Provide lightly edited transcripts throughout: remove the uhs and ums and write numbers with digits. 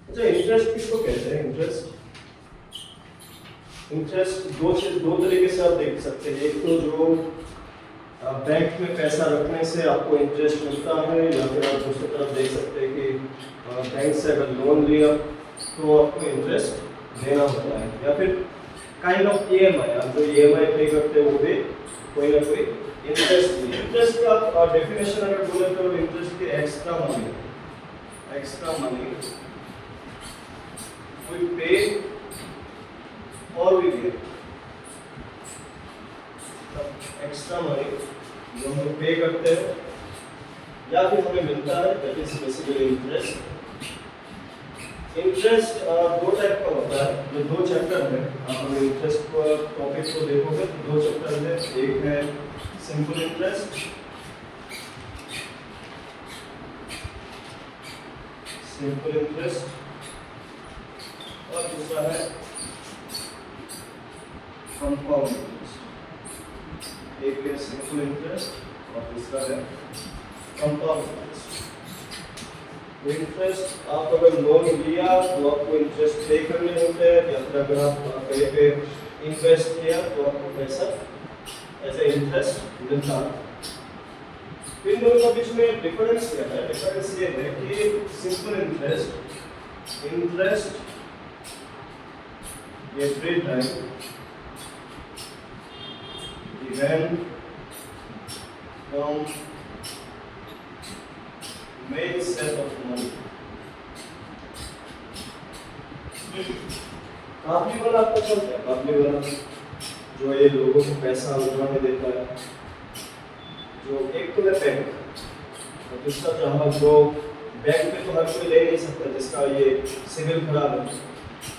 अच्छा, इंटरेस्ट किसको कहते हैं? इंटरेस्ट दो तरीके से आप देख सकते हैं। एक तो जो बैंक में पैसा रखने से आपको इंटरेस्ट मिलता है, या फिर आप दूसरी तरफ देख सकते हैं कि बैंक से अगर लोन लिया तो आपको इंटरेस्ट देना होता है, या फिर काइंड ऑफ ईएमआई, आप जो ईएमआई पे करते हैं वो भी कोई ना कोई इंटरेस्ट भी। इंटरेस्ट का डेफिनेशन अगर बोले तो इंटरेस्ट के extra money we pay or we get। Extra money जो हम पे करते हैं या फिर हमें मिलता है, that is basically interest. Interest दो टाइप का होता है, जो दो चैप्टर है। आप अगर इंटरेस्ट को टॉपिक को देखोगे तो दो चैप्टर है, एक है सिंपल इंटरेस्ट, और दूसरा है कंपाउंड इंटरेस्ट। एक है सिंपल इंटरेस्ट और दूसरा है कंपाउंड इंटरेस्ट। इंटरेस्ट आप अगर लोन लिया तो आपको इंटरेस्ट पे करने होते हैं, या फिर अगर आप कहीं पे इन्वेस्ट किया तो आपको पैसा एज ए इंटरेस्ट मिलता है। इन दोनों के बीच में डिफरेंस क्या है? डिफरेंस ये है कि simple interest every time event from main set of money। काफी बार आपको चलता है, काफी बार जो ये लोगों को पैसा उठाने देता है, जो एक तो है बैंक, और दूसरा चाहे जो बैंक में तो हर कोई ले नहीं सकता, जिसका ये सिविल खराब है।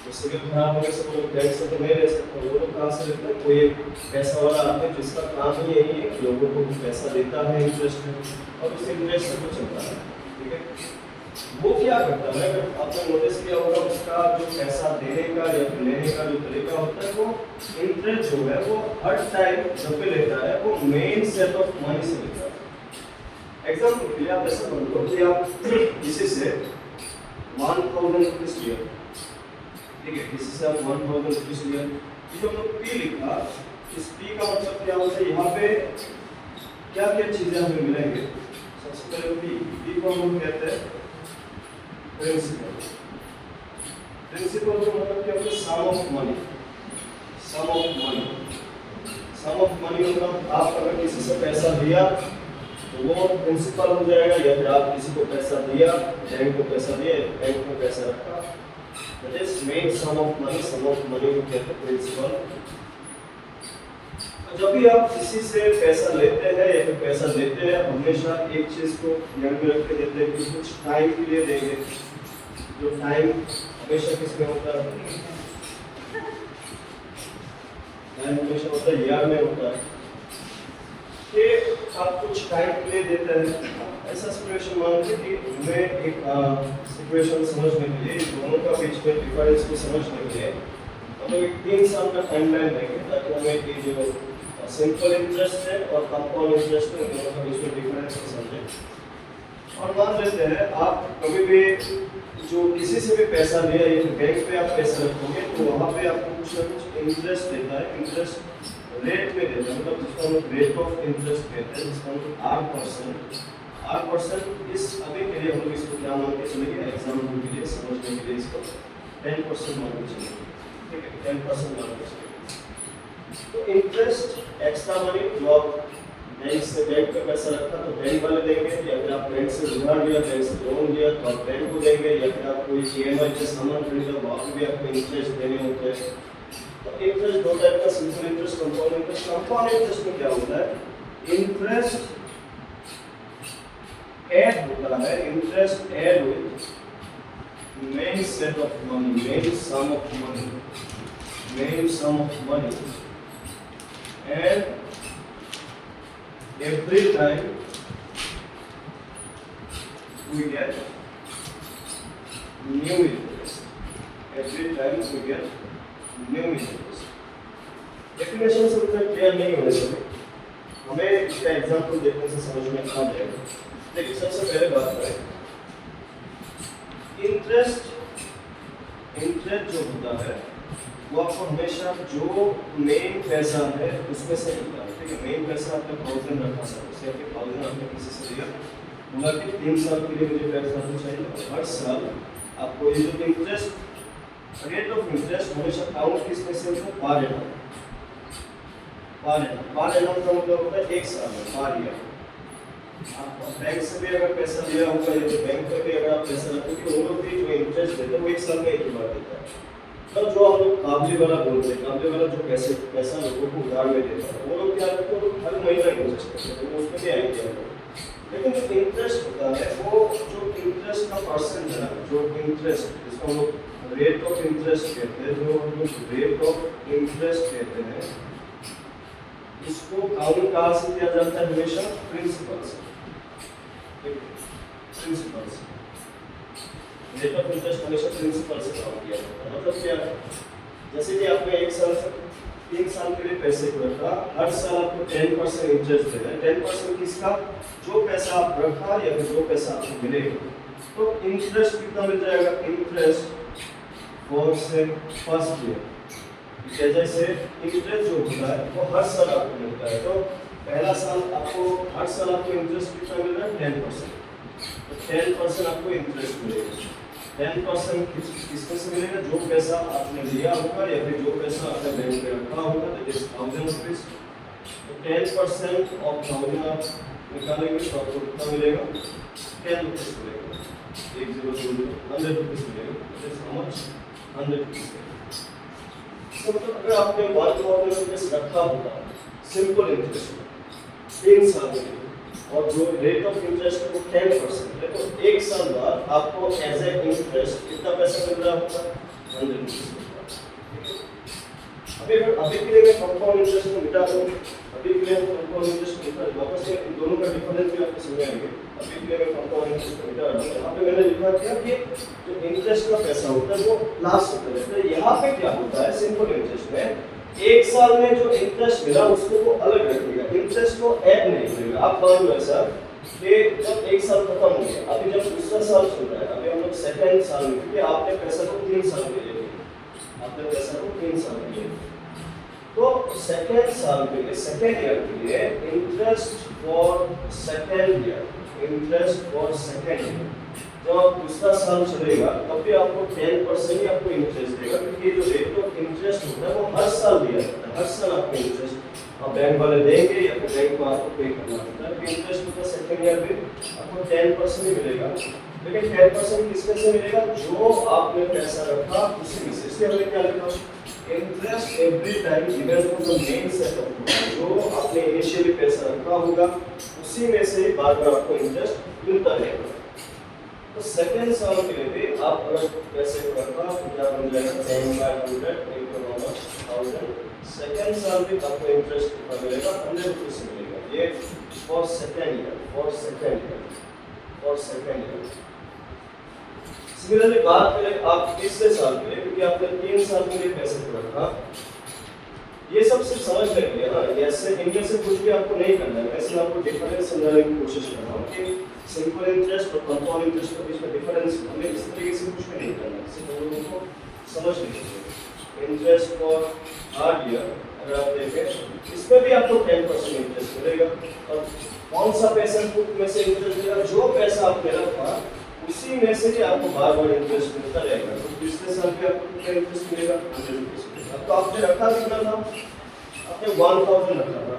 तो सिविल खराब होने से वो बैंक से तो नहीं ले सकता, वो लोग कहाँ से लेते हैं? कोई पैसा वाला आदमी जिसका काम ही यही है, लोगों को पैसा देता है इंटरेस्ट में, और उस इंटरेस्ट से वो चलता है। ठीक है, वो क्या करता है? अगर आपने नोटिस किया होगा, उसका जो पैसा देने का या फिर लेने का जो तरीका होता है, वो इंटरेस्ट जो है वो हर टाइम जब भी लेता है वो मेन सेट ऑफ मनी से लेता है। एग्जाम्पल के लिए आप ऐसा मान लो कि आप किसी से 1000 रुपीज लिया, ठीक है, किसी से आप 1000 रुपीज लिया, जो हमने पी लिखा, इस पी का मतलब क्या होता है? यहाँ पे क्या क्या चीजें हमें मिलेंगे? सबसे पहले पी को हम कहते हैं प्रिंसिपल। प्रिंसिपल का मतलब क्या होता है? Sum of money. Sum of money मतलब आप अगर किसी से पैसा लिया तो वो प्रिंसिपल हो जाएगा, या फिर आप किसी को पैसा दिया, बैंक को पैसा दिया, बैंक में पैसा रखा, that is main sum of money को कहते हैं प्रिंसिपल। जब भी आप किसी से पैसा लेते हैं या फिर पैसा देते हैं, हमेशा एक चीज को ध्यान में रख के देते हैं कि कुछ टाइम के लिए देंगे। जो टाइम हमेशा किसमें होता है? टाइम हमेशा होता है ईयर में होता है, कि आप कुछ टाइम के लिए देते हैं। ऐसा सिचुएशन मान लीजिए कि हमें एक सिचुएशन समझने के लिए, दोनों का बीच में डिफरेंस को समझने के लिए हम लोग 3 साल का टाइमलाइन देंगे, ताकि हमें ये जो सिंपल इंटरेस्ट है और कंपाउंड इंटरेस्ट है, दोनों का बीच में डिफरेंस को समझें। और मान लेते हैं आप कभी भी जो किसी से भी पैसा लिया, या फिर बैंक पे आप पैसा रखोगे, तो वहाँ पे आपको कुछ ना कुछ इंटरेस्ट देता है। इंटरेस्ट रेट में देता है, मतलब जिसको हम रेट ऑफ इंटरेस्ट कहते हैं, जिसको हम R%। इस अभी के लिए हम लोग इसको क्या मान के चलेंगे? एग्जाम्पल के लिए समझने के लिए इसको 10% मान के चलेंगे। ठीक है, 10% मान के चलेंगे। तो इंटरेस्ट एक्स्ट्रा मनी जो आप बैंक से बैंक पे पैसा रखा तो बैंक वाले देंगे, या फिर आप बैंक से उधार लिया, बैंक से लोन लिया तो आप बैंक को देंगे, या फिर आप कोई ईएमआई पे सामान खरीदा वहाँ भी आपको इंटरेस्ट देने होते हैं। तो इंटरेस्ट दो टाइप का, simple interest, compound interest. Compound interest में क्या होता है? इंटरेस्ट ऐड होता है, interest add with main set of money, main sum of money, and every time we get new interest, definition से उतना क्लियर नहीं होने से हमें इसका एग्जांपल देखने से समझ में आ जाएगा। देखिए, सबसे पहले बात करें इंटरेस्ट इंटरेस्ट जो होता है वो आपको हमेशा जो मेन पैसा है उसमें से मिलता है। ठीक है, मेन पैसा आपने 1000 रखा सर, उसे आपके 1000 आपने किसी से लिया, बोला कि 3 साल के लिए मुझे पैसा तो चाहिए। हर साल आपको ये जो इंटरेस्ट, रेट ऑफ इंटरेस्ट हमेशा काउंट किसमें से होता है? Per annum. पर एनम का मतलब होता है 1 साल में, पर ईयर। आप बैंक से भी अगर पैसा लिया होगा या बैंक में भी अगर आप पैसा रखते हो, वो लोग भी जो इंटरेस्ट देते हैं वो 1 साल में एक ही बार देता है। तो जो हम लोग काबली वाला बोलते हैं, काबली वाला जो पैसा लोगों को उधार में देता है, वो लोग क्या करते हैं? हर महीना इंटरेस्ट करते हैं, उसमें भी आएंगे हम लोग। लेकिन जो इंटरेस्ट होता है वो जो इंटरेस्ट का परसेंट है, जो इंटरेस्ट जिसको हम लोग रेट ऑफ इंटरेस्ट कहते हैं, जो हम लोग रेट ऑफ इंटरेस्ट कहते हैं, इसको काउंट कहाँ से किया जाता है? हमेशा प्रिंसिपल से। प्रिंसिपल से रेट ऑफ इंटरेस्ट हमेशा प्रिंसिपल से काउंट किया जाता है। मतलब क्या है? जैसे कि आपने 1 साल से 3 साल के लिए पैसे को रखा, हर साल आपको 10% इंटरेस्ट देना है। 10% किसका? जो पैसा आप रखा या फिर जो पैसा आपको मिलेगा। तो इंटरेस्ट कितना मिल जाएगा? इंटरेस्ट फॉर से फर्स्ट ईयर, जैसे इंटरेस्ट जो होता है वो हर साल आपको मिलता है। तो पहला साल आपको, हर साल आपको इंटरेस्ट कितना मिल रहा है? 10%। तो 10% आपको इंटरेस्ट मिलेगा। 10% किसमें से मिलेगा? जो पैसा आपने लिया होगा या फिर जो पैसा आपने बैंक में रखा होगा, तो इस 1000 रुपीज। तो 10% ऑफ 1000 आप निकालेंगे तो आपको कितना मिलेगा? 10 रुपीज मिलेगा। 100 रुपीज मिलेगा। How much? 100 रुपीज। इसका मतलब अगर आपने 1000 रुपीज रखा होगा सिंपल इंटरेस्ट में 3 साल के लिए, और जो रेट ऑफ इंटरेस्ट है वो 10% है, तो 1 साल बाद आपको एज ए इंटरेस्ट कितना पैसा मिल रहा होगा? 100 रुपीज। अभी के लिए मैं कंपाउंड इंटरेस्ट को मिटा दूं, अभी के लिए मैं कंपाउंड इंटरेस्ट को मिटा दूं, वापस से इन दोनों का डिफरेंस भी आपको समझाएंगे। अभी के लिए मैं कंपाउंड इंटरेस्ट को मिटा दूं। यहाँ पे मैंने लिखा था कि जो इंटरेस्ट का पैसा होता है वो लास्ट होता है। तो यहाँ पे क्या होता है? सिंपल इंटरेस्ट में 1 साल में जो इंटरेस्ट मिला उसको वो अलग रखेगा, इंटरेस्ट को ऐड नहीं करेगा। आप मान लो ऐसा कि जब 1 साल खत्म हो गया, अभी जब दूसरा साल चल रहा है, अभी हम लोग सेकंड साल में, क्योंकि आपने पैसा को 3 साल के लिए लिया, आपने पैसा को 3 साल के लिए, तो सेकंड साल के लिए, सेकंड ईयर के लिए interest for second year, interest for second year, जब दूसरा साल चलेगा तब भी आपको 10% ही आपको इंटरेस्ट देगा, क्योंकि जो रेट ऑफ इंटरेस्ट होता है वो हर साल दिया जाता है। हर साल आपको इंटरेस्ट आप बैंक वाले देंगे या फिर बैंक को आपको पे करना होता है। इंटरेस्ट होता है सेकंड ईयर में आपको 10% ही मिलेगा, लेकिन 10% किसमें से मिलेगा? जो आपने पैसा रखा उसी में से। इसलिए हमने क्या लिखा? Interest every time given to the main set of, जो आपने इनिशियली पैसा रखा होगा उसी में से बार बार आपको इंटरेस्ट मिलता रहेगा। तो सेकंड साल के लिए भी आप अगर पैसे को रखा तो क्या बन जाएगा? 10/100 सेकंड साल भी आपको इंटरेस्ट कितना मिलेगा? 100 रुपीज मिलेगा। ये for second year, for second year, for second year. Similarly बात करें आप तीसरे साल के लिए, क्योंकि आपने 3 साल के लिए पैसे को रखा, ये सब सिर्फ समझने के लिए, हाँ, ऐसे इनमें से कुछ भी आपको नहीं करना है। ऐसे आपको डिफरेंस समझाने की कोशिश कर रहा हूँ कि सिंपल इंटरेस्ट और कंपाउंड इंटरेस्ट के बीच में डिफरेंस हमें इस तरीके से कुछ भी नहीं करना है, सिर्फ हम लोगों को समझ लीजिए। इंटरेस्ट फॉर हार्ड ईयर अगर आप देखें, इसमें भी आपको 10% इंटरेस्ट मिलेगा। और कौन सा पैसा में से इंटरेस्ट मिलेगा? जो पैसा आपने रखा उसी में से भी आपको बार बार इंटरेस्ट मिलता रहेगा। तो पिछले साल भी आपको कितना इंटरेस्ट मिलेगा? 100 रुपीज। अब तो आपने रखा कितना था? आपने 1000 रखा था।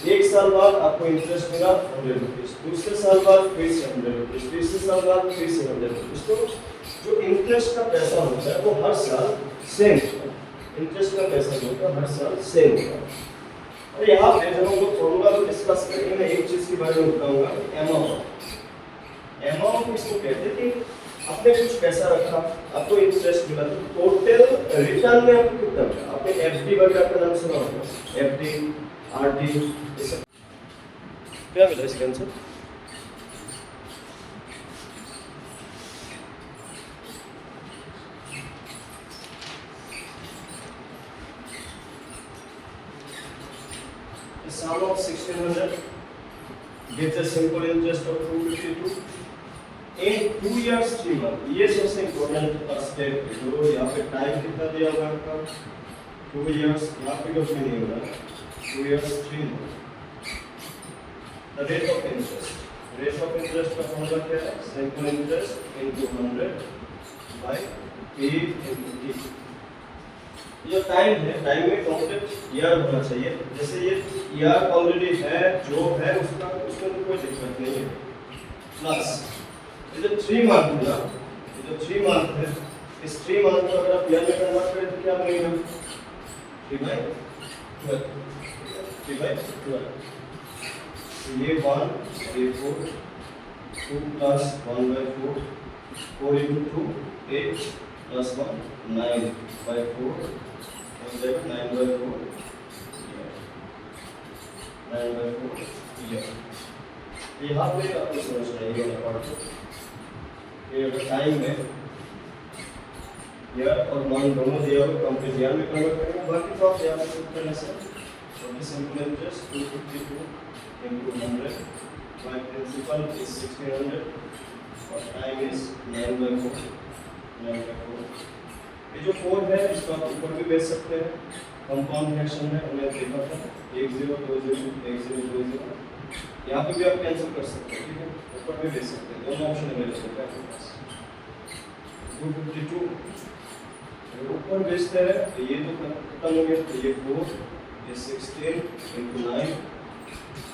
1 साल बाद आपको इंटरेस्ट मिला 100 रुपीज, दूसरे साल बाद फिर से 100 रुपीज, तीसरे साल बाद फिर से 100 रुपीज। तो जो इंटरेस्ट का पैसा होता है वो हर साल सेम होता है। इंटरेस्ट का पैसा जो होता है हर साल सेम होता है। और यहाँ पे जब हम लोग फॉर्मूला को डिस्कस करेंगे, मैं एक चीज के बारे में बताऊंगा, अमाउंट। अमाउंट इसको कहते हैं कि आपने कुछ पैसा रखा, आपको इंटरेस्ट मिला, तो टोटल रिटर्न में आपको कितना मिला? आपने एफडी वगैरह का नाम सुना होगा, एफडी, आरडी, ये सब क्या मिला इसका answer? The sum of 1600 gives a simple interest of 252. In 2 years 3 month, ये सबसे इम्पोर्टेंट स्टेप है। जो यहाँ पे टाइम कितना दिया हुआ है आपका 2 इयर्स, यहाँ पे कुछ भी नहीं हो रहा है 2 years 3 month. The rate of interest, rate of interest का फॉर्मूला क्या है? Simple interest into 100 by p into t। ये टाइम है, टाइम में काउंटेड ईयर होना चाहिए। जैसे ये ईयर ऑलरेडी है, जो है उसका उसमें तो कोई दिक्कत नहीं है। प्लस ये जो 3 मंथ है ना, ये जो 3 मंथ है, इस 3 मंथ को अगर आप ईयर में कन्वर्ट करें तो क्या बनेगा? 3/12, 3/12। ये 1 ये 4 2 plus 1/4 4 into 2 8 plus 1 9/4 and then 9/4 9/4 यहाँ पे आपको समझना है ये पार्ट। ये अगर टाइम है ईयर और मंथ दोनों दिया हुआ कंप्लीट ईयर में कन्वर्ट करेंगे, बाकी तो आप यहाँ पे पुट करने से simple interest 252 into 100 my principal is 1600 और टाइम इज 9/4 9/4। ये जो 4 है इसको आप ऊपर भी बेच सकते हैं, कंपाउंड फ्रैक्शन है, उन्हें देखा था 1 0 2 0 1 0 2 0, यहाँ पे भी आप कैंसिल कर सकते हैं, ठीक है, ऊपर भी बेच सकते हैं, दोनों ऑप्शन अवेलेबल है आपके पास। 252 ऊपर बेचते हैं तो ये तो खत्म हो गया, तो ये 4 ये 16 into 9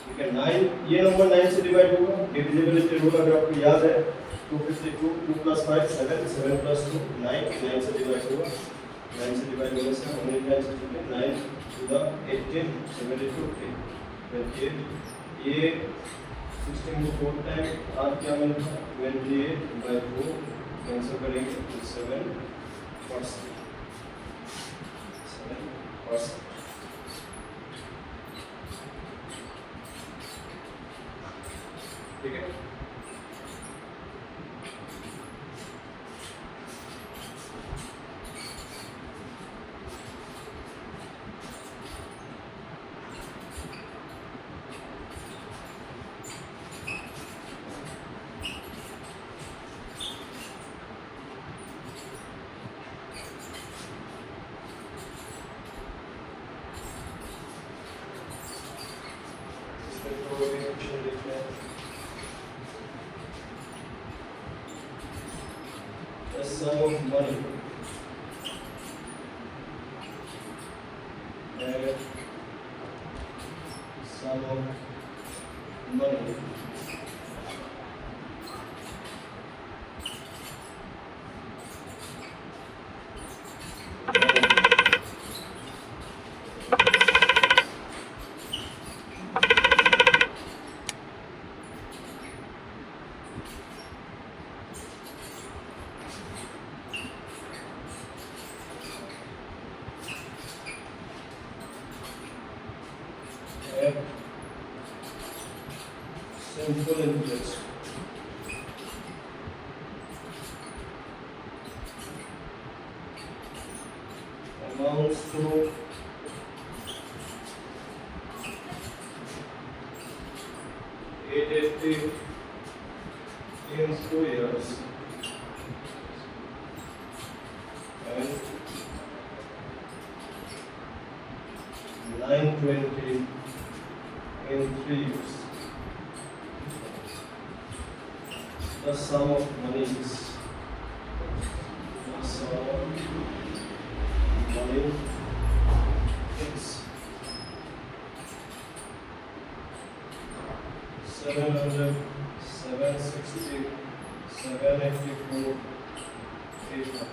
ठीक है। 9 ये नंबर 9 से डिवाइड होगा, डिविजिबिलिटी रूल अगर आपको याद है 252 2 plus 5 7 7 plus 2 9 9 से डिवाइड होगा, 9 से डिवाइड होने से हमने क्या चीज़ 9 to the 18 72 28 ये 16 को 4 टाइम आज क्या मिलता है 28/4 कैंसिल करेंगे तो 7%। ठीक है। Sum of money and sum of money simple interest amounts to 880 in 2 years and 920 in 3 years. The sum of money is the sum of money is 700 760 784 800।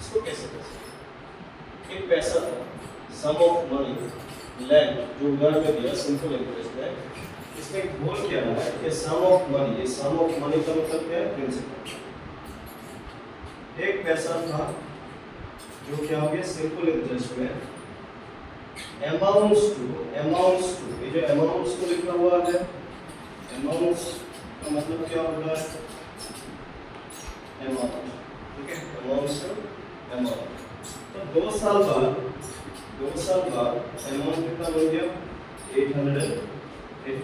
इसको कैसे कर सकते? एक पैसा था, सम ऑफ मनी लैंड जो उधार में दिया, सिंपल इंटरेस्ट है। इसमें गोल क्या है कि सम ऑफ मनी, ये सम ऑफ मनी का मतलब क्या है? प्रिंसिपल। एक पैसा था जो क्या हो गया सिंपल इंटरेस्ट में अमाउंट्स टू, ये जो अमाउंट्स टू लिखा हुआ है, अमाउंट्स का मतलब क्या होगा? अमाउंट, ठीक है, अमाउंट्स टू अमाउंट। तो 2 साल बाद अमाउंट कितना बन गया? 850। एक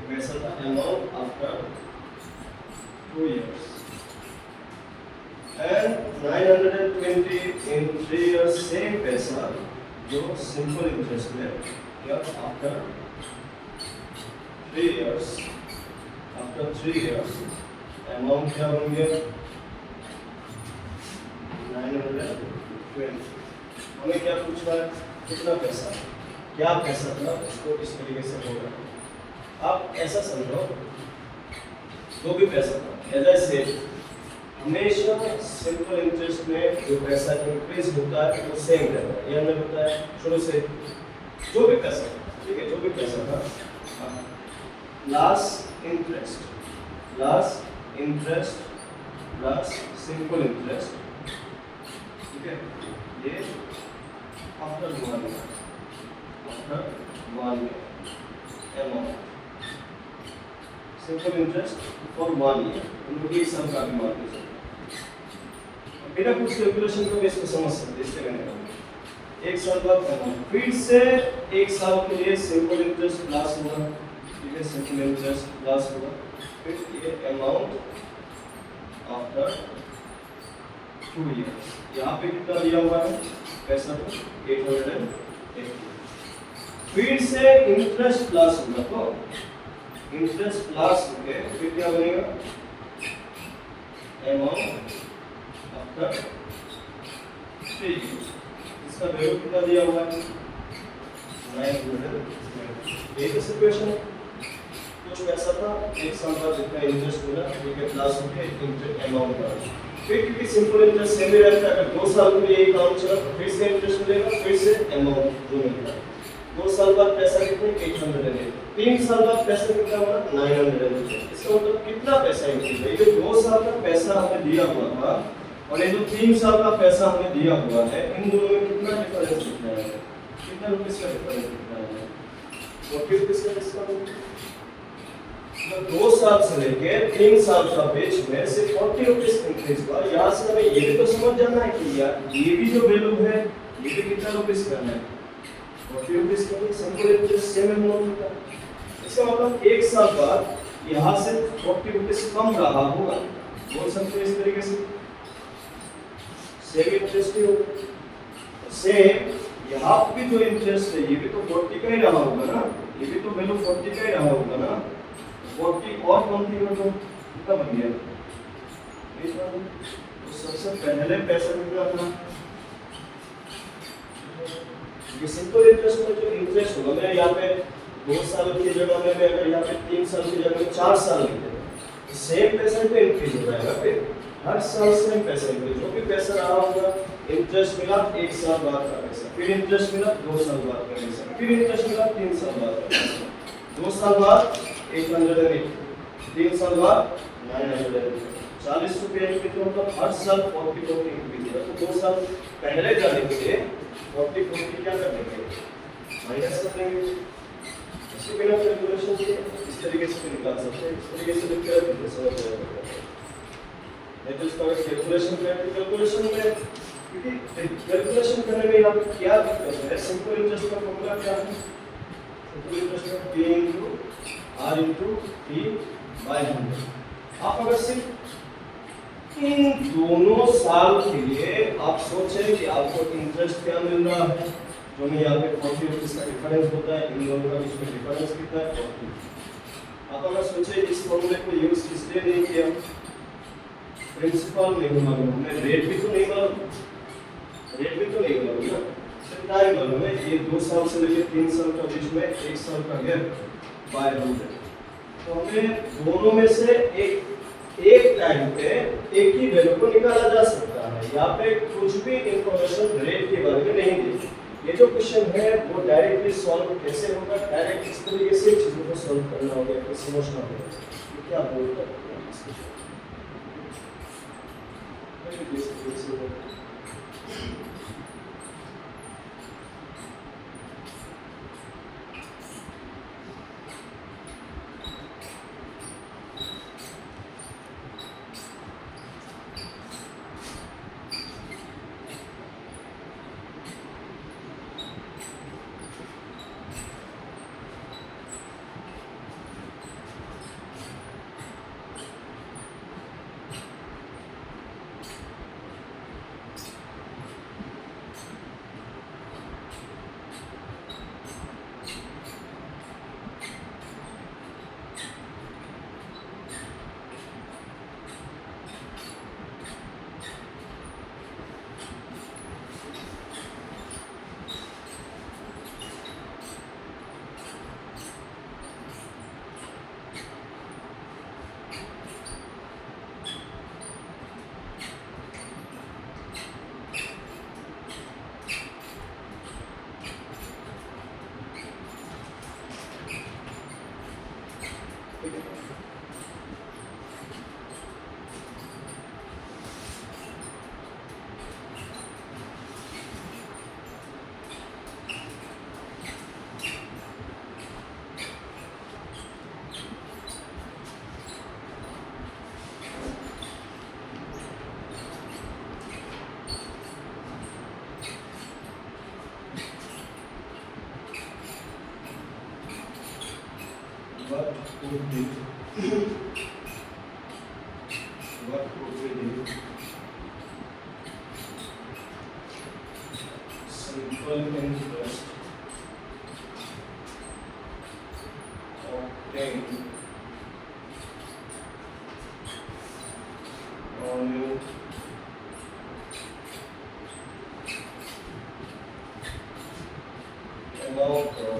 पैसा था amount after 2 years, and 920 in 3 years same पैसा जो सिंपल इंटरेस्ट में या आफ्टर 3 years, अमाउंट क्या बन गया? 920। हमें क्या पूछ रहा है? कितना पैसा, क्या पैसा था, उसको इस तरीके से होगा। आप ऐसा समझो, जो भी पैसा था, एज आई सेड, हमेशा सिंपल इंटरेस्ट में जो पैसा इंक्रीज होता है वो सेम रहता है। ये हमने बताया शुरू से। जो भी पैसा, ठीक है, जो भी पैसा था, last interest plus simple interest, ठीक है, ये after 1 year amount, simple interest for 1 year, उनको 1 साल का भी मान लीजिए। बिना कुछ कैलकुलेशन को भी इसको समझ सकते हैं। इससे मैंने कहा 1 साल बाद अमाउंट, फिर से 1 साल के लिए सिंपल इंटरेस्ट प्लस होगा, ठीक है, सिंपल इंटरेस्ट प्लस होगा, फिर ये अमाउंट आफ्टर 2 years। यहाँ पे कितना दिया हुआ है पैसा? तो 880। फिर से इंटरेस्ट प्लस होगा, तो इंटरेस्ट प्लस होके फिर क्या बनेगा? Amount after 3 years। इसका वैल्यू कितना दिया हुआ है? 900। ये तो सिचुएशन है, कुछ पैसा था, 1 साल बाद जितना इंटरेस्ट मिला, ठीक है, प्लस होके इंटरेस्ट अमाउंट का। फिर क्योंकि सिंपल इंटरेस्ट सेम ही रहता है, अगर 2 साल के लिए ये काम चला तो फिर से इंटरेस्ट मिलेगा, फिर से अमाउंट जो मिलेगा। 2 साल बाद पैसा कितना? 880। 3 साल बाद पैसा कितना हुआ? 980। इसका मतलब कितना पैसा इंक्रीज है? ये जो 2 साल का पैसा हमें दिया हुआ था और ये जो 3 साल का पैसा हमें दिया हुआ है, इन दोनों में कितना डिफरेंस दिखता है? कितना रुपीस का डिफरेंस दिखता है? 40 रुपीस का डिस्काउंट। 2 साल से लेके 3 साल का बीच में सिर्फ 40 रुपीस इंक्रीज हुआ। यहाँ से हमें ये भी तो समझ जाना है कि यार ये भी जो वैल्यू है ये भी कितना रुपीस करना है? 40 रुपीस का भी सिंपल इंटरेस्ट सेम अमाउंट होता है। इसका मतलब 1 साल बाद यहाँ से 40 रुपीस कम रहा होगा, बोल सकते हैं इस तरीके से, सेम इंटरेस्ट ही होगा। सेम यहाँ भी जो इंटरेस्ट है ये भी तो 40 का ही रहा होगा ना, ये भी तो वैल्यू 40 का ही रहा होगा ना। 40 और कौन थी मतलब कितना बन गया? तो सबसे पहले पैसा कितना था? ये सिंपल इंटरेस्ट में जो इंटरेस्ट होगा, मैं यहाँ पे 2 साल की जगह में अगर यहाँ पे 3 साल की जगह में 4 साल लिख देता तो सेम पैसा पे इंक्रीज हो जाएगा। फिर हर साल सेम पैसा इंक्रीज, जो भी पैसा रहा होगा, इंटरेस्ट मिला 1 साल बाद का पैसा, फिर इंटरेस्ट मिला 2 साल बाद का पैसा, फिर इंटरेस्ट मिला 3 साल बाद का पैसा, 2 साल बाद 880, 3 साल बाद 980, 40 रुपये इंक्रीज होगा। हर साल 40 इंक्रीज होगा। तो 2 साल पहले जाने के लिए 40 क्या कर देंगे? माइनस कर देंगे। इसके बिना कैलकुलेशन के इस तरीके से निकाल सकते हैं, इस तरीके से लिखकर समझ जाएगा। नहीं तो इसका कैलकुलेशन करके कैलकुलेशन में, क्योंकि कैलकुलेशन करने में आप क्या दिक्कत है? सिंपल इंटरेस्ट का फॉर्मूला क्या है? सिंपल इंटरेस्ट का P into R into T by 100। आप अगर सिर्फ इन दोनों साल के लिए आप सोचें कि आपको इंटरेस्ट क्या मिल रहा है, जो में यहाँ पे 40 रुपीस का डिफरेंस होता है, इन दोनों का इसमें डिफरेंस कितना है? 40। आप अगर सोचें इस फॉर्मूले को यूज इसलिए नहीं किया, प्रिंसिपल नहीं मालूम, हमें रेट भी तो नहीं मालूम ना, सिर्फ टाइम मालूम है। ये 2 साल से लेकर 3 साल का बीच में 1 साल का गैप बाय 100। तो हमें दोनों में से एक टाइम पे एक ही वैल्यू को निकाला जा सकता है। यहाँ पे कुछ भी इंफॉर्मेशन रेट के बारे में नहीं दी। ये जो क्वेश्चन है वो डायरेक्टली सॉल्व कैसे होगा? डायरेक्ट इस तरीके से चीजों को सॉल्व करना होगा, समझना होगा क्या बोलता है इस question. what could be what could be the simple interest obtained on your amount of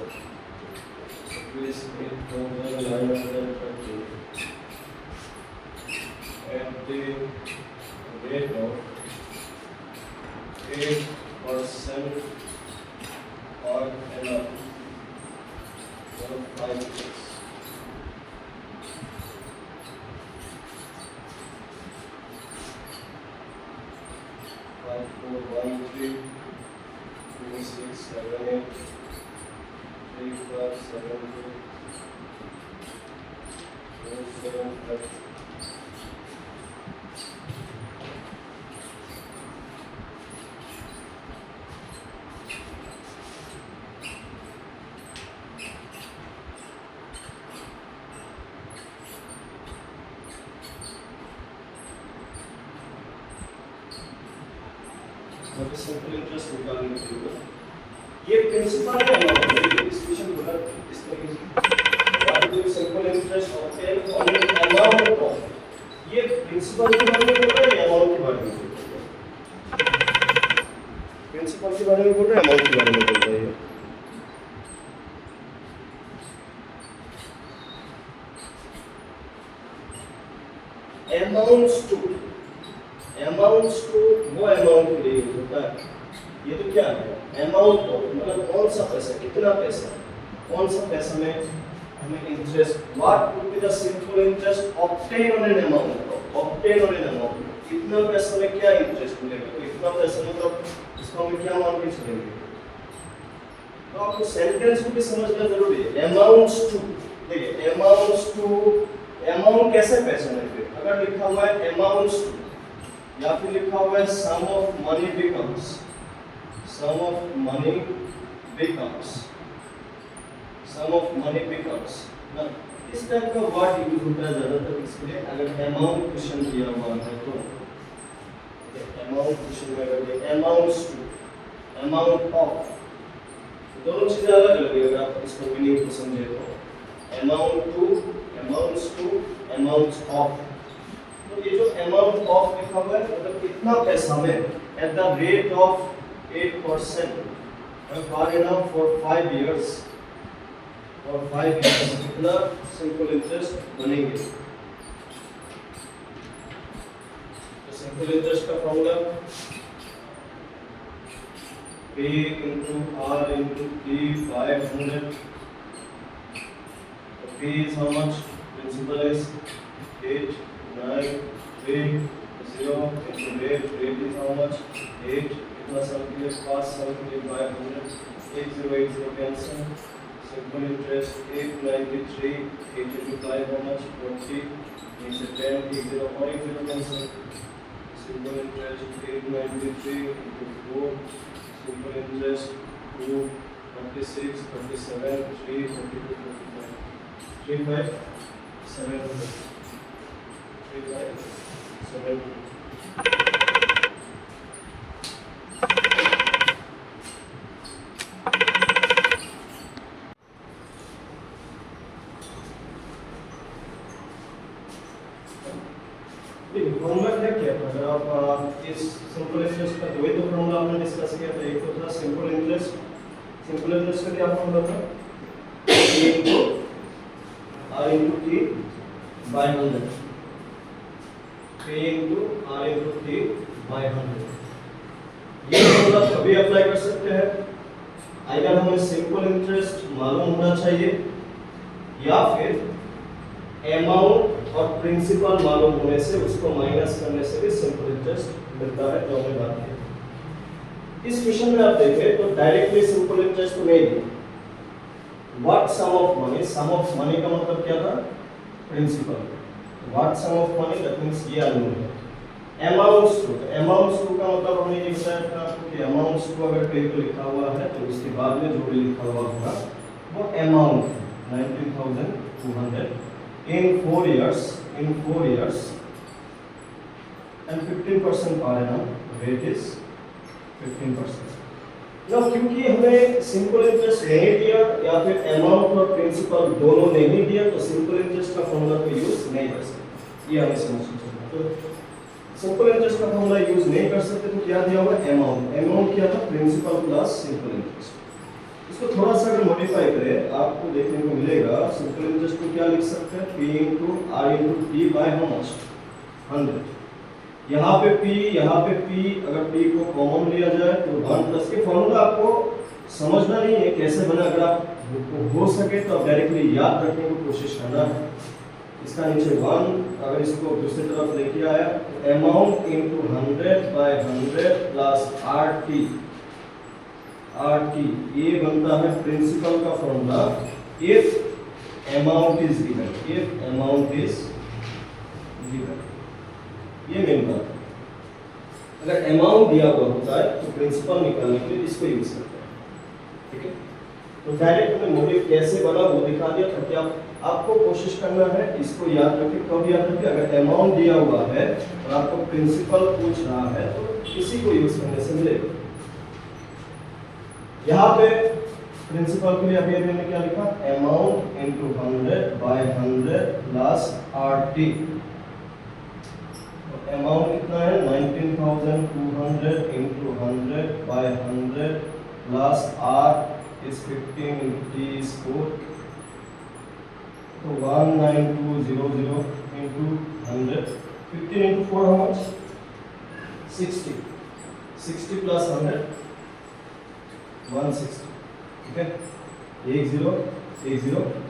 rupees 8,930 at the rate of 8% per annum for 5 years. Five, four, one, three, two, six, seven, eight, 3, 5, 7, 2, 7, 5. Simple interest निकालने के लिए ये principal है हमारा discussion बोला इस तरीके से what is simple interest obtain on the amount of ये प्रिंसिपल के बारे में बोल रहा है या अमाउंट के बारे में बोल रहा है प्रिंसिपल के बारे में बोल रहा है अमाउंट के बारे में बोल रहा है अमाउंट्स टू वो अमाउंट के लिए होता है ये तो क्या है अमाउंट ऑफ मतलब कौन सा पैसा कितना पैसा कौन सा पैसा में हमें interest what would be the simple interest obtain on an amount कितना पैसा में क्या इंटरेस्ट मिलेगा तो इतना पैसा मतलब इसको हम क्या मान के चलेंगे तो आपको सेंटेंस को भी समझना जरूरी है अमाउंट्स टू देखिए अमाउंट कैसे पहचानेंगे फिर अगर लिखा हुआ है अमाउंट्स टू या फिर लिखा हुआ है सम ऑफ मनी बिकम्स ना इस टाइप का वर्ड यूज होता है ज्यादातर इसके लिए अगर अमाउंट क्वेश्चन दिया हुआ है तो अमाउंट क्वेश्चन में अगर ये अमाउंट्स टू अमाउंट ऑफ दोनों चीजें अलग अलग है अगर आप इसको मीनिंग को समझे तो अमाउंट टू अमाउंट्स ऑफ तो ये जो अमाउंट ऑफ लिखा हुआ है मतलब कितना पैसा में at the rate of 8% per annum for 5 years कितना सिंपल इंटरेस्ट बनेंगे तो सिंपल इंटरेस्ट का formula P into R into T 500 so P is how much principal is 8 9 3 0 into rate is how much 8 कितना साल के लिए 5 साल के लिए 500 8080 cancel simple interest 893 8 into 5 how much 40 means 10 80.0 cancel simple interest 893 into 4 simple interest 2 36 37 3 42 45 700 formula क्या किया था अगर आप इस सिंपल इंटरेस्ट का दो ही तो फॉर्मूला आपने डिस्कस किया था एक तो था सिंपल इंटरेस्ट का क्या फॉर्मूला था a into r into t by 100 a into r into t by 100 ये फॉर्मूला कभी अप्लाई कर सकते हैं अगर हमें सिंपल इंटरेस्ट मालूम होना चाहिए या फिर अमाउंट और प्रिंसिपल मालूम होने से उसको माइनस करने से भी सिंपल इंटरेस्ट मिलता है जो हमने बात की इस क्वेश्चन में आप देखें तो डायरेक्टली सिंपल इंटरेस्ट तो नहीं है व्हाट सम ऑफ मनी का मतलब क्या था principal what sum of money that means ये अननोन है अमाउंट्स टू का मतलब हमने ये बताया था आपको कि अमाउंट्स टू अगर कहीं तो लिखा हुआ है तो उसके बाद में जो भी लिखा हुआ होगा वो amount 19,200 in 4 years, and 15% per annum rate is 15%. ना क्योंकि हमें सिंपल इंटरेस्ट नहीं दिया या फिर अमाउंट और प्रिंसिपल दोनों नहीं दिया तो सिंपल इंटरेस्ट का फॉर्मूला को यूज नहीं कर सकते, ये हमें समझना चाहिए। तो सिंपल इंटरेस्ट का फॉर्मूला यूज नहीं कर सकते तो क्या दिया हुआ अमाउंट, अमाउंट क्या था प्रिंसिपल प्लस सिंपल इंटरेस्ट। इसको थोड़ा सा अगर मॉडिफाई करें आपको देखने को मिलेगा सिंपल इंटरेस्ट को क्या लिख सकते हैं P into R into T by how much 100। यहाँ पे P अगर P को कॉमन लिया जाए तो 1 प्लस के फॉर्मूला आपको समझना नहीं है कैसे बना, अगर आप हो सके तो आप डायरेक्टली याद रखने की कोशिश करना है। इसका नीचे 1 अगर इसको दूसरी तरफ लेके आया तो amount into 100 by 100 plus RT ये बनता है प्रिंसिपल का formula if amount is given. ये मेन बात है, अगर अमाउंट दिया हुआ होता है तो प्रिंसिपल निकालने के लिए इसको यूज करते हैं, ठीक है। तो डायरेक्ट में मोटिव कैसे बना वो दिखा दिया ताकि आपको कोशिश करना है इसको याद रखें। कब याद रखें, अगर अमाउंट दिया हुआ है और आपको प्रिंसिपल पूछ रहा है तो इसी को यूज करने से मिलेगा। यहाँ पे प्रिंसिपल के लिए अभी मैंने क्या लिखा, amount into 100 by 100 plus RT। Amount कितना है 19,200 into 100 by 100 plus R is 15 into T is 4, तो 19200 into 100, 15 into 4 how much 60 plus 100 160, ठीक है। 10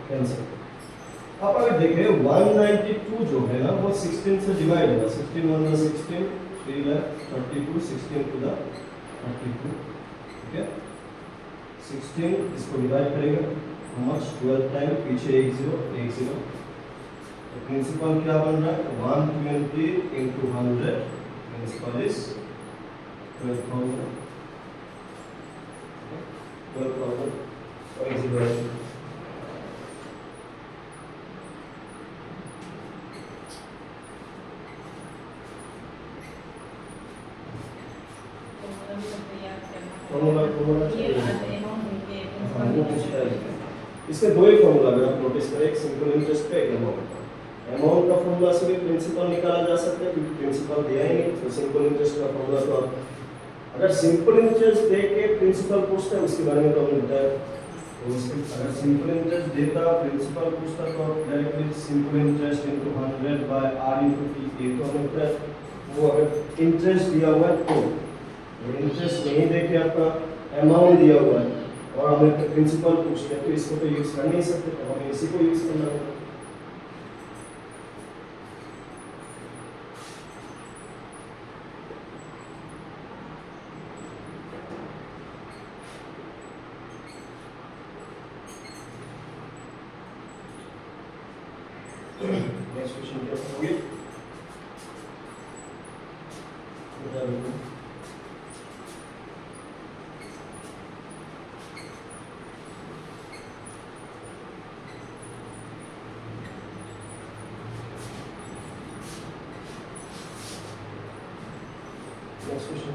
कैंसिल। आप अगर देखें 192 जो है ना वो 16 से डिवाइड होगा, 16 1 में 16 3 32 16 टू द 32, ठीक है। 16 इसको डिवाइड करेगा how much 12 टाइम पीछे 10 तो प्रिंसिपल क्या बन रहा है 120 into 100 प्रिंसिपल इज 12,000 और 0 इसके दो ही फॉर्मूला अगर आप नोटिस करें, एक सिंपल इंटरेस्ट पे एक अमाउंट का। अमाउंट का फॉर्मूला से भी प्रिंसिपल निकाला जा सकता है क्योंकि प्रिंसिपल दिया ही नहीं, तो सिंपल इंटरेस्ट का फॉर्मूला तो आप अगर सिंपल इंटरेस्ट दे के प्रिंसिपल पूछता है उसके बारे में तो हमने बताया, तो अगर सिंपल इंटरेस्ट देता प्रिंसिपल पूछता तो directly simple interest into 100 by R into T तो हमें पता है वो अगर इंटरेस्ट दिया हुआ है तो इंटरेस्ट नहीं देके आपका अमाउंट दिया हुआ है और हमें प्रिंसिपल पूछते हैं तो इसको तो यूज कर नहीं सकते, तो हमें इसी को यूज करना होगा। नेक्स्ट क्वेश्चन क्या होगी, next question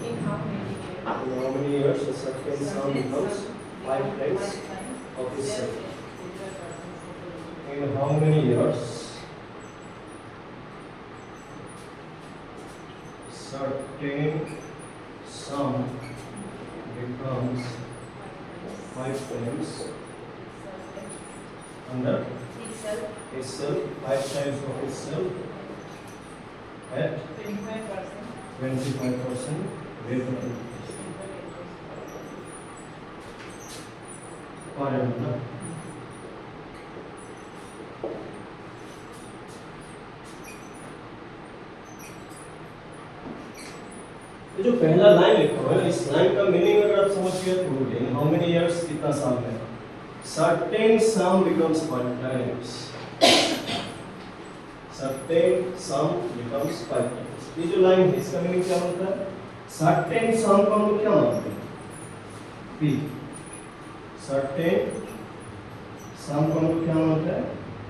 in how many years a certain sum becomes 5 times of itself? In how many years certain sum becomes 5 times under itself, 5 times of itself at 25% rate of interest per annum। ये जो पहला line लिखा हुआ है इस line का meaning अगर आप समझ गए तो हो गया। हाउ मेनी इयर्स कितना साल है, सर्टेन सम बिकम्स 5 टाइम्स, सर्टेन सम बिकम्स 5 टाइम्स। ये जो लाइन है इसका मीनिंग क्या होता है, सर्टेन सम को हम क्या मानते हैं P, सर्टेन सम को हम लोग क्या मानते हैं p।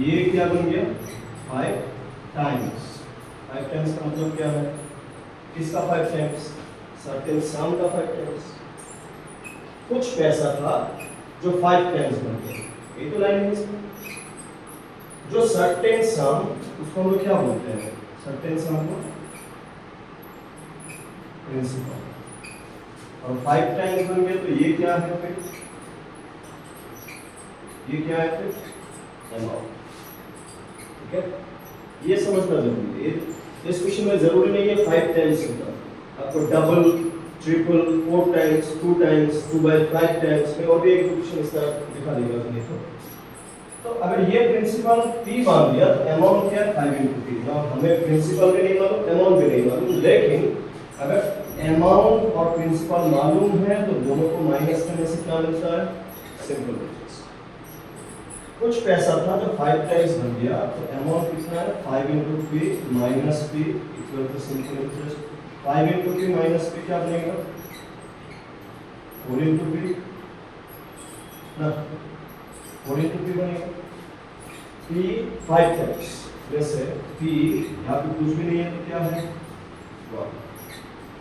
ये क्या बन गया 5 टाइम्स। 5 टाइम्स का मतलब क्या है, किसका 5 टाइम्स, सर्टेन सम का 5 टाइम्स। कुछ पैसा था जो 5 टाइम्स बन गया, ये तो लाइन है इसमें। जो सर्टेन सम उसको हम लोग क्या बोलते हैं, सर्टेन सम को प्रिंसिपल। और 5 टाइम्स बन गया तो ये क्या है फिर, ये क्या है फिर अमाउंट। ठीक है, ये समझना जरूरी है। इस क्वेश्चन में जरूरी नहीं है 5 टाइम्स होगा, आपको double, triple, 4 times, 2 times, 2/5 times में और भी एक क्वेश्चन इसका दिखा देगा नहीं तो अगर ये प्रिंसिपल p मान लिया तो अमाउंट क्या है 5 × p। ना हमें प्रिंसिपल भी नहीं मालूम, अमाउंट भी नहीं मालूम, लेकिन अगर अमाउंट और प्रिंसिपल मालूम है तो दोनों को माइनस करने से क्या मिलता है, सिंपल इंटरेस्ट। कुछ पैसा था जो 5 टाइम्स बन गया तो अमाउंट कितना है 5 × p minus p equal to simple interest. 5 × p minus p क्या बनेगा 4 × p ना, 4 × p बनेगा। p 5 टाइम्स जैसे p यहाँ पे कुछ भी नहीं है तो क्या है 1।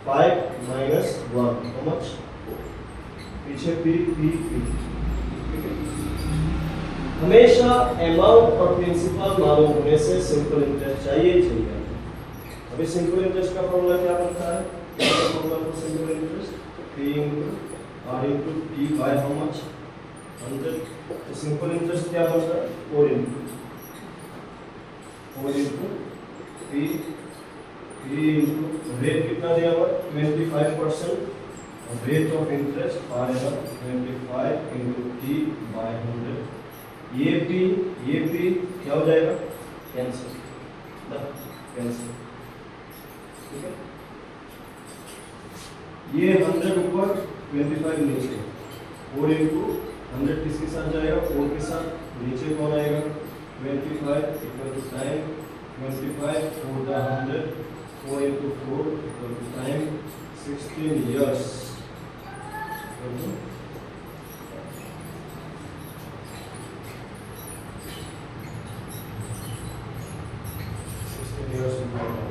5 माइनस 1 हाउ मच, पीछे p p p। हमेशा अमाउंट और प्रिंसिपल मालूम होने से सिंपल इंटरेस्ट चाहिए चाहिए। अभी सिंपल इंटरेस्ट का फॉर्मूला क्या बनता है, formula for simple interest p × r × t by how much 100। तो सिंपल इंटरेस्ट क्या बनता है 4 × p रेट कितना दिया हुआ 25%, रेट ऑफ इंटरेस्ट r है 25 × t बाय 100। ये p क्या हो जाएगा कैंसिल, कैंसिल। ठीक है, ये 100 ऊपर 25 नीचे, 4 × 100 किसके साथ जाएगा 4 के साथ, नीचे कौन आएगा 25 equal to time 25 4 × 100 4 × 4 equal to time 16 years. 16 years in total.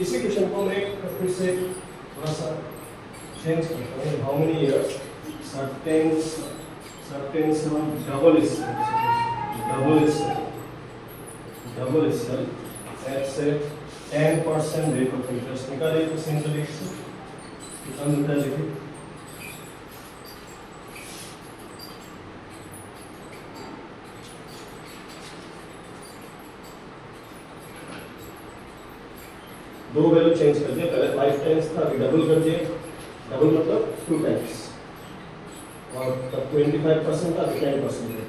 इसी क्वेश्चन को मैं फिर से थोड़ा सा चेंज करता हूँ। How many years certain sum double itself at say 10% rate of interest निकालिए तो सिंपल कितना मिलता है देखिए। दो वैल्यू चेंज कर दिया, पहले 5 टाइम्स था अभी डबल कर दिया, डबल मतलब 2 टाइम्स, और तब 25% था अभी 10% कर दिया।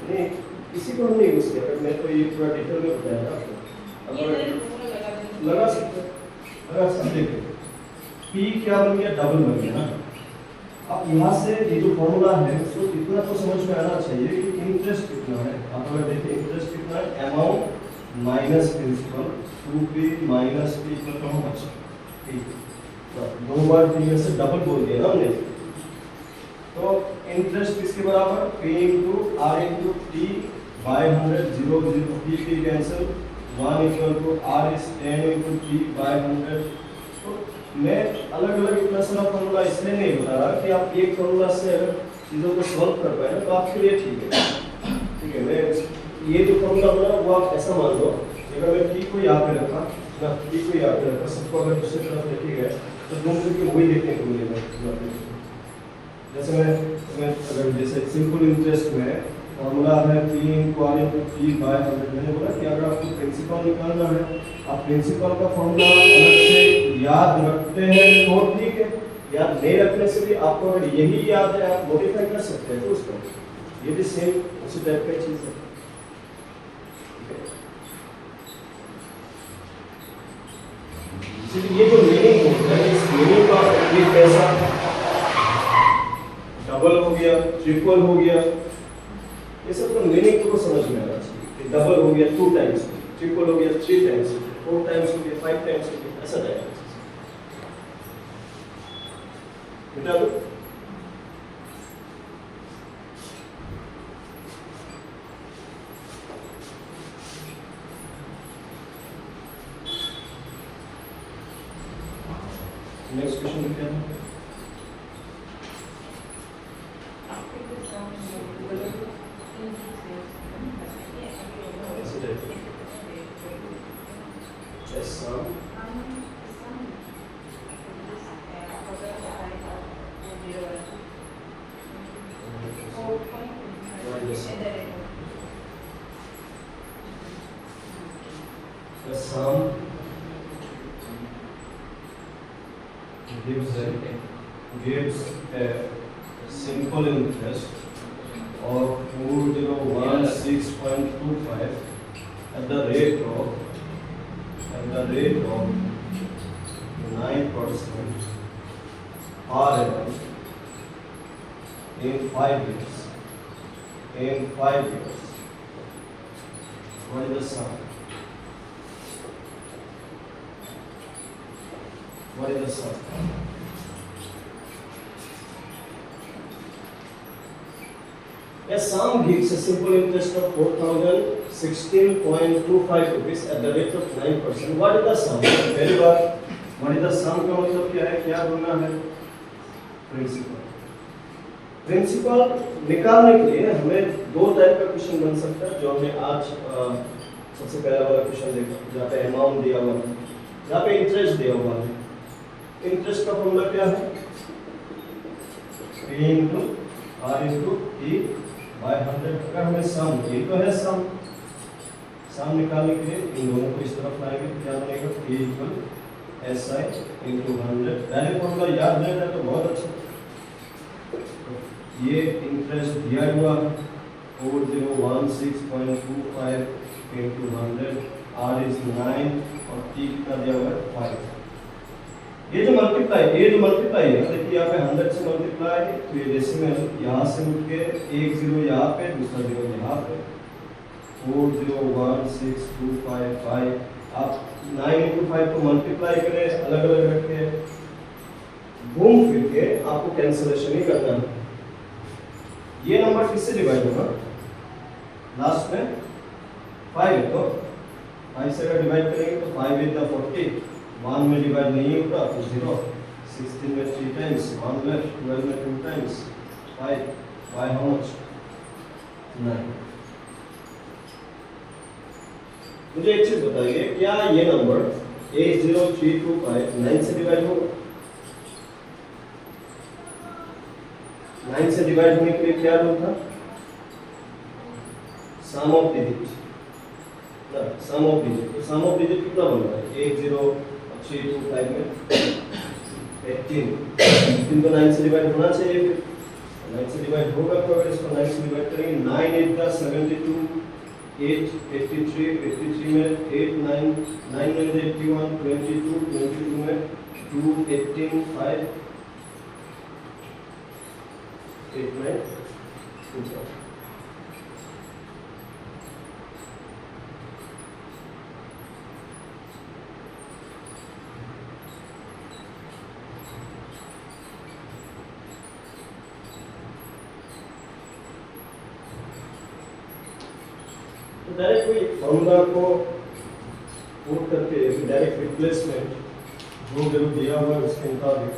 नहीं, इसी को हमने यूज किया, मैं तो ये पूरा डिटेल में बताया था आपको। अगर लगा सकते देखिए P क्या बन गया, डबल बन गया ना। अब यहाँ से ये जो फॉर्मूला है उसको इतना तो समझ में आना चाहिए कि इंटरेस्ट कितना है। आप अगर देखिए इंटरेस्ट कितना है, amount minus principal 2p minus p equal to how much, दो बार p में से डबल बोल दिया ना हमने। तो इंटरेस्ट किसके बराबर, p into r into t by 100, 0 0 p cancel, 1 equal to r is 10 into t by 100। तो मैं अलग अलग इतना सारा फॉर्मूला इसलिए नहीं बता रहा कि आप एक फॉर्मूला से अगर चीज़ों को सॉल्व कर पाए ना तो आपके लिए ठीक है। मैं ये जो फॉर्मूला बना वो आप ऐसा मान लो, अगर मैं t को यहाँ पे रखा ना, t को यहाँ पे रखा, सबको अगर दूसरी तरफ रखिएगा तो दोनों को वही देखने को मिलेगा। जैसे मैं अगर जैसे सिंपल इंटरेस्ट में फॉर्मूला है p into r into t by 100, मैंने बोला कि अगर आपको प्रिंसिपल निकालना है, आप प्रिंसिपल का फॉर्मूला अलग से याद रखते हैं तो ठीक है, याद नहीं रखने से भी आपको अगर यही याद है आप मॉडिफाई कर सकते हैं तो उसको, ये भी सेम उसी टाइप का चीज़ है। इसलिए ये जो मीनिंग होता है, इस मीनिंग का एक पैसा डबल हो गया, ट्रिपल हो गया, ये सब तो मीनिंग को समझ में आना चाहिए कि डबल हो गया 2 टाइम्स, ट्रिपल हो गया 3 टाइम्स, 4 टाइम्स हो गया, 5 टाइम्स हो गया, ऐसा जाएगा। बेटा नेक्स्ट क्वेश्चन क्या है? gives a simple interest of 4016.25 at the rate of 9% per annum in 5 years. What is the sum? What is the sum? A sum gives a simple interest of 4016.25 rupees at the rate of 9%. What is the sum? पहली बार what is the sum का मतलब क्या है, क्या ढूंढना है? Principal निकालने के लिए हमें दो टाइप का क्वेश्चन बन सकता है, जो हमने आज सबसे पहला वाला क्वेश्चन देखा, जहाँ पे अमाउंट दिया हुआ है, जहाँ पे इंटरेस्ट दिया हुआ है। इंटरेस्ट का फॉर्मूला क्या है? p into r into t by 100। अगर हमें सम, ये तो है सम निकालने के लिए इन दोनों को इस तरफ लाएंगे तो क्या बनेगा, p इक्वल SI इंटू 100। पहले फॉर्मूला याद रहेगा तो बहुत अच्छा। ये इंटरेस्ट दिया हुआ 4016.25 इंटू 100, r इज 9 और t कितना दिया हुआ है 5। ये जो मल्टीप्लाई है, देखिए यहाँ पे 100 से मल्टीप्लाई, तो ये डेसिमल यहाँ से उठ के एक जीरो यहाँ पे, दूसरा जीरो यहाँ पे, 4016.255। आप 9 इंटू 5 को मल्टीप्लाई करें, अलग अलग रखें, घूम फिर के आपको कैंसिलेशन ही करना है। ये नंबर किससे डिवाइड होगा? लास्ट में 5 है, तो 5 से अगर डिवाइड करेंगे तो 5 इज द 40, 1 में डिवाइड नहीं होता तो 0, 16 में 3 टाइम्स, 1 लेफ्ट, 12 में 2 टाइम्स, 5 बाय हाउ मच? 9। मुझे एक चीज बताइए, क्या ये नंबर 80325 9 से डिवाइड होगा? 9 से डिवाइड होने के लिए क्या रूल था? Sum of digit. Sum of digit, तो सम ऑफ डिजिट कितना बन रहा है? 80325 में 18 तो 9 से डिवाइड होना चाहिए, फिर 9 से डिवाइड होगा तो अगर इसको 9 से डिवाइड करेंगे 9 8 का 72, 8 83, 83 में 8 9 9 9 81, 22 22 में 2 18 5 8 9 2 डायरेक्ट कोई फॉर्मूला को पुट करके डायरेक्ट रिप्लेसमेंट जो वैल्यू दिया हुआ है उसके मुताबिक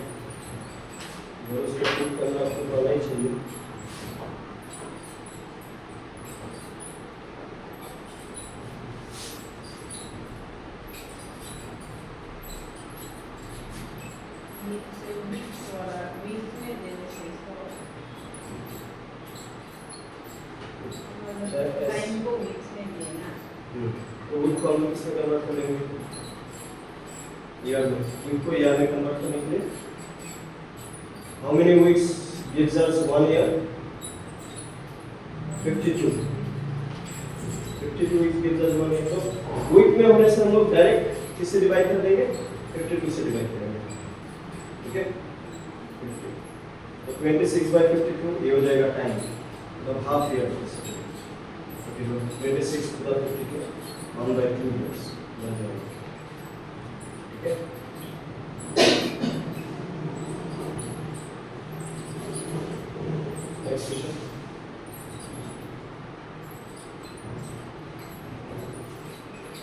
जो उसको पुट करना आपको पता ही चाहिए। तो उसको हम किसमें कन्वर्ट करेंगे, ईयर में। इनको ईयर में कन्वर्ट करने के लिए how many weeks gives us 1 year, 52 weeks gives us 1 year. तो वीक में होने से हम लोग डायरेक्ट किससे डिवाइड कर देंगे, 52 से डिवाइड करेंगे, ठीक है। 50 तो 26/52 ये हो जाएगा टाइम, मतलब half year. 26 to the 52 1/2 years, ठीक है। Next question,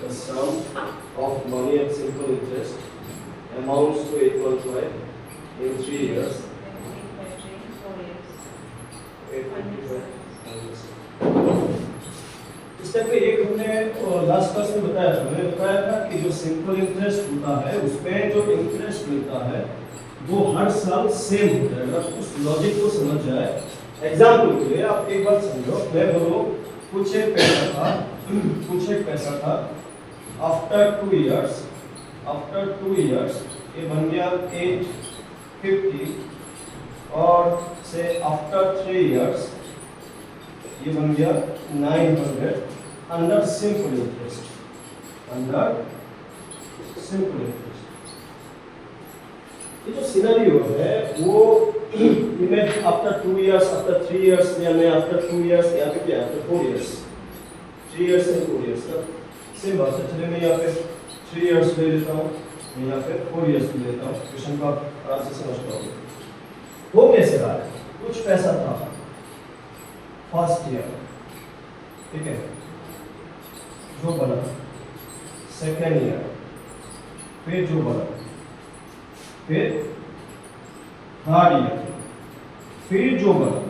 the sum of money at simple interest amounts to 8.5 in 3 years. 8.5 step पे एक हमने लास्ट क्लास में बताया था, मैंने बताया था कि जो सिंपल इंटरेस्ट होता है उसमें जो इंटरेस्ट मिलता है वो हर साल सेम होता है। अगर उस लॉजिक को समझ जाए, एग्जांपल के लिए आप एक बात समझो, मैं बोलूं कुछ एक पैसा था आफ्टर 2 इयर्स ये बन गया 850, और से आफ्टर 3 इयर्स ये बन गया 900 अंडर सिंपल इंटरेस्ट, ये जो सिनेरियो है वो image after 2 years, after 3 years, या मैं आफ्टर 2 इयर्स या फिर क्या after 4 years, 3 years and 4 years का सेम बात है। चलिए मैं यहाँ पे 3 इयर्स ले लेता हूँ, मैं यहाँ पे 4 इयर्स ले लेता हूँ, क्वेश्चन को आप आराम से समझ पाओगे। वो कैसे रहा है, कुछ पैसा था फर्स्ट ईयर, ठीक है, जो बना सेकेंड ईयर, फिर जो बना फिर थर्ड ईयर, फिर जो बना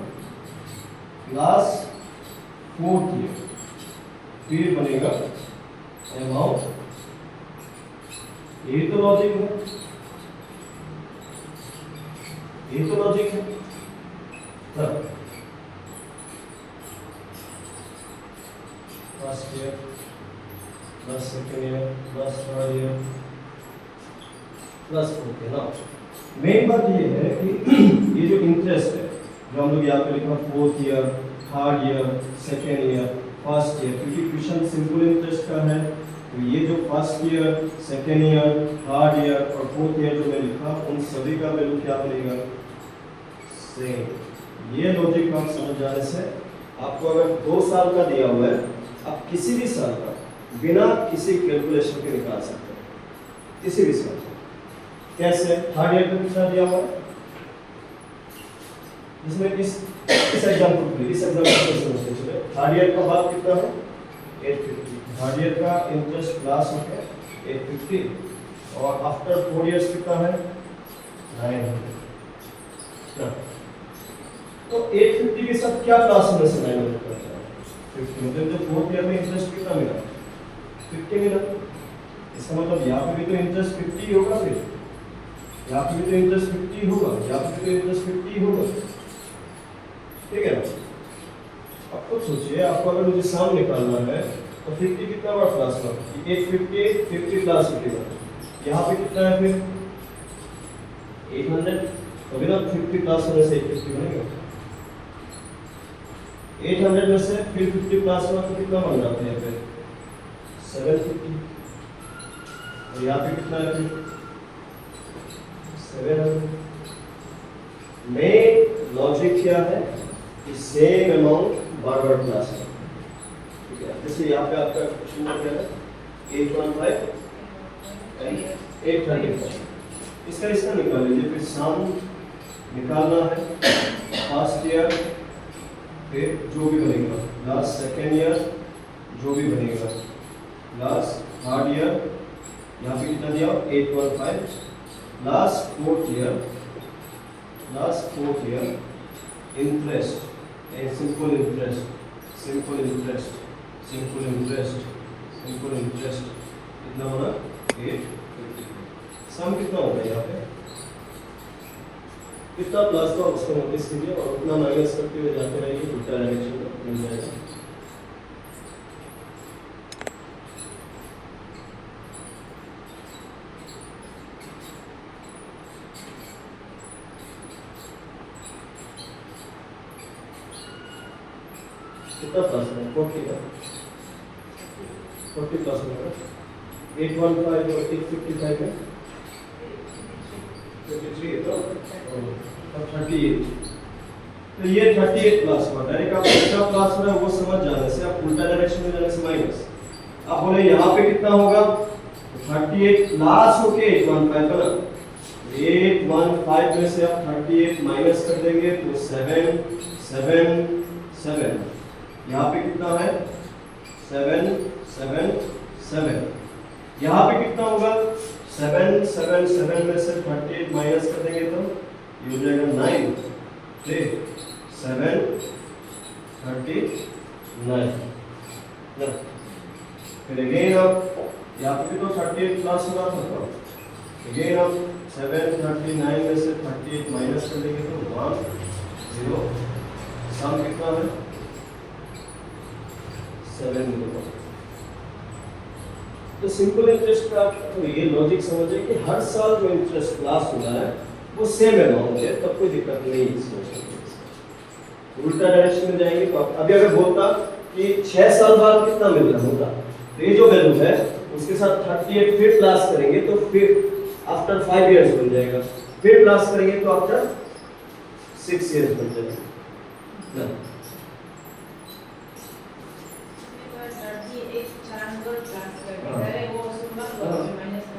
लास्ट 4th ईयर, फिर बनेगा अमाउंट। यही तो लॉजिक है, यही तो लॉजिक है। First year plus second year plus third year plus 4th year. ना मेन बात ये है कि ये जो इंटरेस्ट है जो हम लोग यहाँ पे लिखा 4th year, third year, second year, first year, क्योंकि क्वेश्चन सिंपल इंटरेस्ट का है तो ये जो first year, second year, third year और 4th ईयर जो मैं लिखा उन सभी का वैल्यू क्या बनेगा, सेम। ये लॉजिक आप समझ जाने से आपको अगर 2 साल का दिया हुआ है, आप किसी भी साल का बिना किसी कैलकुलेशन के निकाल सकते हैं, किसी भी साल का। कैसे, थर्ड ईयर का कितना दिया हुआ है, इसमें इस एग्जांपल को समझते चले। थर्ड ईयर का बाद कितना है 850, थर्ड ईयर का इंटरेस्ट क्लास हो गया 850, और आफ्टर 4 इयर्स कितना है 900। तो 850 के साथ क्या क्लास में से 900 करता है 50, मतलब जो 4th ईयर में इंटरेस्ट कितना मिला 50 मिला। इसका मतलब यहाँ पे भी तो इंटरेस्ट 50 होगा, फिर यहाँ पे भी तो इंटरेस्ट 50 होगा, यहाँ पे भी तो इंटरेस्ट 50 होगा, ठीक है। अब खुद सोचिए, आपको अगर मुझे साम निकालना है तो 50 कितना बार क्लास का 850 50 प्लस 50, यहाँ पे कितना है फिर 800 तभी ना 50 प्लस होने से 850 बनेगा। 800 में से फिर 50 प्लस हुआ तो कितना बन रहा था यहाँ पे 750, और यहाँ पे कितना है फिर 700। मेन लॉजिक क्या है कि सेम अमाउंट बार बार प्लस है, ठीक है। जैसे यहाँ पे आपका क्वेश्चन क्या है 815 एंड 835, इसका निकाल लीजिए। फिर सम निकालना है फर्स्ट ईयर, फिर जो भी बनेगा लास्ट सेकेंड ईयर, जो भी बनेगा लास्ट थर्ड ईयर, यहाँ पे कितना दिया 815, last fourth year interest, simple interest कितना होना 850। सम कितना होगा यहाँ पे कितना प्लस था उसको नोटिस कीजिए और उतना माइनस करते हुए जाते रहिए, उल्टा डायरेक्शन में मिल जाएगा। कितना प्लस है 40 का 40 प्लस होगा 815 और 855 है 53 है तो 38, तो ये 38 प्लस हुआ। डायरेक्ट आप कितना प्लस हो रहा है वो समझ जाने से, आप उल्टा डायरेक्शन में जाने से माइनस। अब बोले यहाँ पे कितना होगा 38 प्लस होके 815 का ना, 815 में से आप 38 माइनस कर देंगे तो 7 7 7, यहाँ पे कितना है 7 7 7, यहाँ पे कितना होगा 7 7 7 में से 38 माइनस कर देंगे तो ये हो जाएगा 9, 7 39 ना। फिर अगेन आप यहाँ पे भी तो 38 प्लस होगा तो अगेन आप 7 39 में से 38 माइनस कर देंगे तो 1 0, सम कितना है 7 0। तो सिंपल इंटरेस्ट का तो ये लॉजिक समझिए कि हर साल जो इंटरेस्ट क्लास हो रहा है वो सेम अमाउंट है, तब कोई दिक्कत नहीं है इसमें। उल्टा डायरेक्शन में जाएंगे तो अभी अगर बोलता कि 6 साल बाद कितना मिल रहा होगा, तो ये जो वैल्यू है उसके साथ 38 फिर प्लस करेंगे तो फिर आफ्टर 5 इयर्स बन जाएगा, फिर प्लस करेंगे तो आफ्टर 6 इयर्स बन जाएगा ना।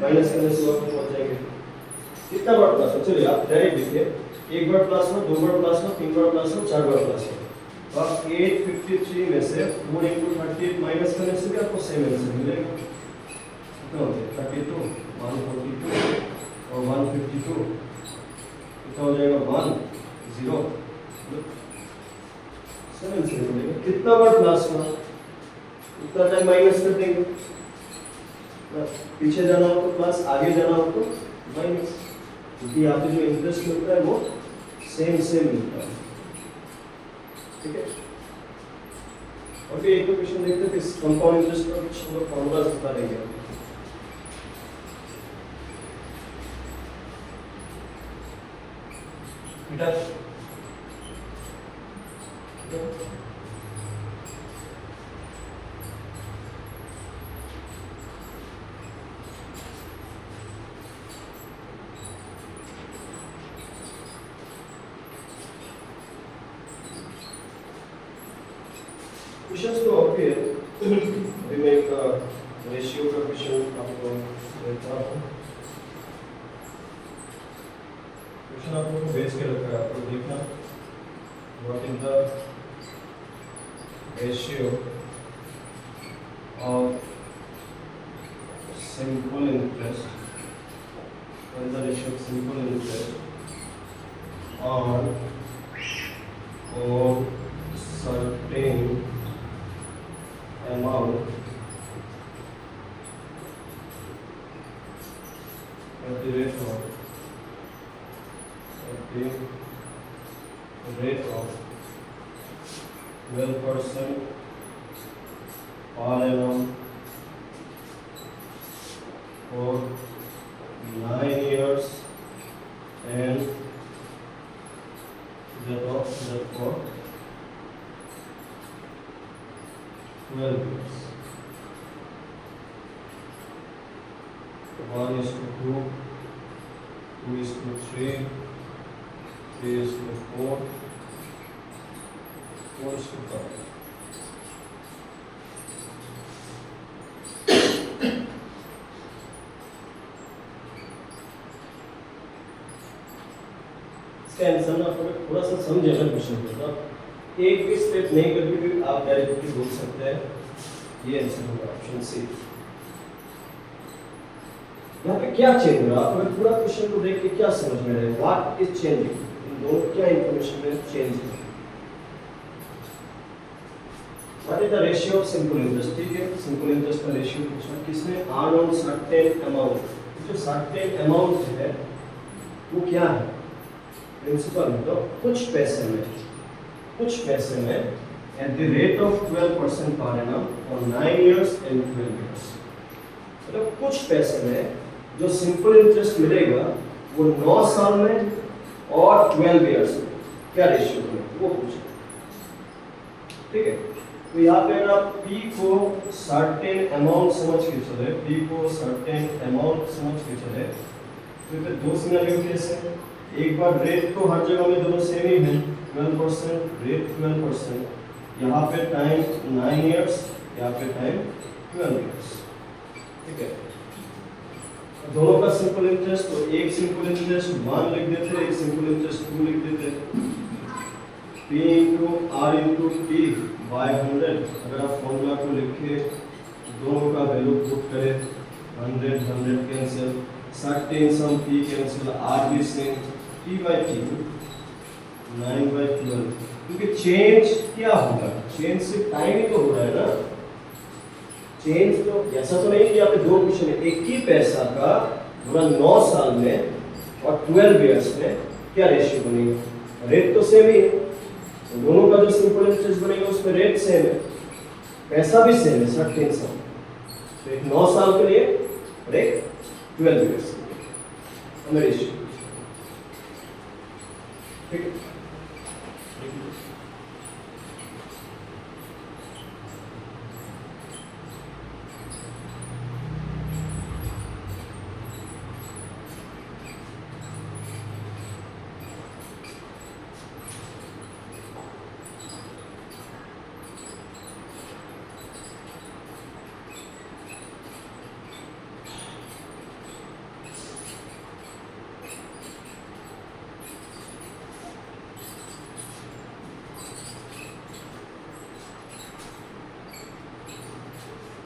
माइनस करने से वहाँ पहुंच जाएंगे। कितना बार प्लस हो, चलिए आप डायरेक्ट लिखिए, एक बार प्लस हो, दो बार प्लस हो, तीन बार प्लस हो, 4 बार प्लस हो, तो आप 853 में से 4 × 38 माइनस करने से भी आपको सेम आंसर मिलेगा। कितना हो जाएगा 32 142 और 152, कितना हो जाएगा 1 0 7 से मिलेगा। कितना बार प्लस हुआ उतना टाइम माइनस कर देंगे, पीछे जाना हो तो प्लस, आगे जाना हो तो माइनस, क्योंकि यहाँ पे जो इंटरेस्ट मिलता है वो सेम मिलता है, ठीक है। और फिर एक क्वेश्चन देखते हैं कि कंपाउंड इंटरेस्ट का कुछ हम लोग फॉर्मूलाज बता देंगे। बेटा क्वेश्चंस तो ओके है। अभी मैं एक रेशियो का क्वेश्चन आपको देता हूँ। क्वेश्चन आप लोगों को बेस के रखा है, आपको देखना what is the ratio of simple interest, what is the ratio of simple interest on और certain amount at the rate of 12% per annum for 9 years and therefore 12 years. 1 is to 2, 2 is to 3, 3 is to 4, 4 is to 5. इसका answer ना थोड़ा सा समझेगा question को, तो एक भी स्टेप नहीं करके भी आप डायरेक्टली बोल सकते हैं ये आंसर होगा ऑप्शन सी। यहाँ पे क्या चेंज हो रहा है, आपको पूरा क्वेश्चन को देख के क्या समझ में आएगा, व्हाट इज चेंजिंग, इन दोनों क्या इंफॉर्मेशन में चेंज है। What is the ratio of simple interest, ठीक है, सिंपल इंटरेस्ट का रेशियो पूछा किसने, अर्न ऑन सर्टेन अमाउंट, जो सर्टेन अमाउंट है वो क्या है, प्रिंसिपल में तो कुछ पैसे में at the rate of 12% per annum for 9 years and 12 years, मतलब कुछ पैसे में जो सिंपल इंटरेस्ट मिलेगा वो 9 साल में और 12 इयर्स में क्या रेशियो में वो पूछा, ठीक है। तो यहाँ पे अगर आप P को सर्टेन अमाउंट समझ के चले, तो फिर दो सिनेरियो कैसे, एक बार रेट तो हर जगह में दोनों सेम ही है, 12% रेट 12%, यहाँ पे टाइम 9 इयर्स, यहाँ पे टाइम 12 इयर्स, ठीक है। दोनों का सिंपल इंटरेस्ट, तो एक सिंपल इंटरेस्ट 1 लिख देते, एक सिंपल इंटरेस्ट 2 लिख देते, P into R into T by 100, अगर आप फॉर्मूला को लिखे दोनों का वैल्यू पुट करें 100 कैंसिल, सर्टेन सम P कैंसिल, R भी सेम, T बाय T 9/12, क्योंकि चेंज क्या होगा, चेंज सिर्फ टाइम ही तो हो रहा है ना, चेंज तो ऐसा तो नहीं कि यहाँ पे दो क्वेश्चन है, एक ही पैसा का पूरा 9 साल में और 12 इयर्स में क्या रेशियो बनेगा, रेट तो सेम ही है, तो दोनों का जो सिंपल इंटरेस्ट बनेगा उसमें रेट सेम है, पैसा भी सेम है 13 साल, तो एक 9 साल के लिए और एक 12 इयर्स हमें रेशियो, ठीक है।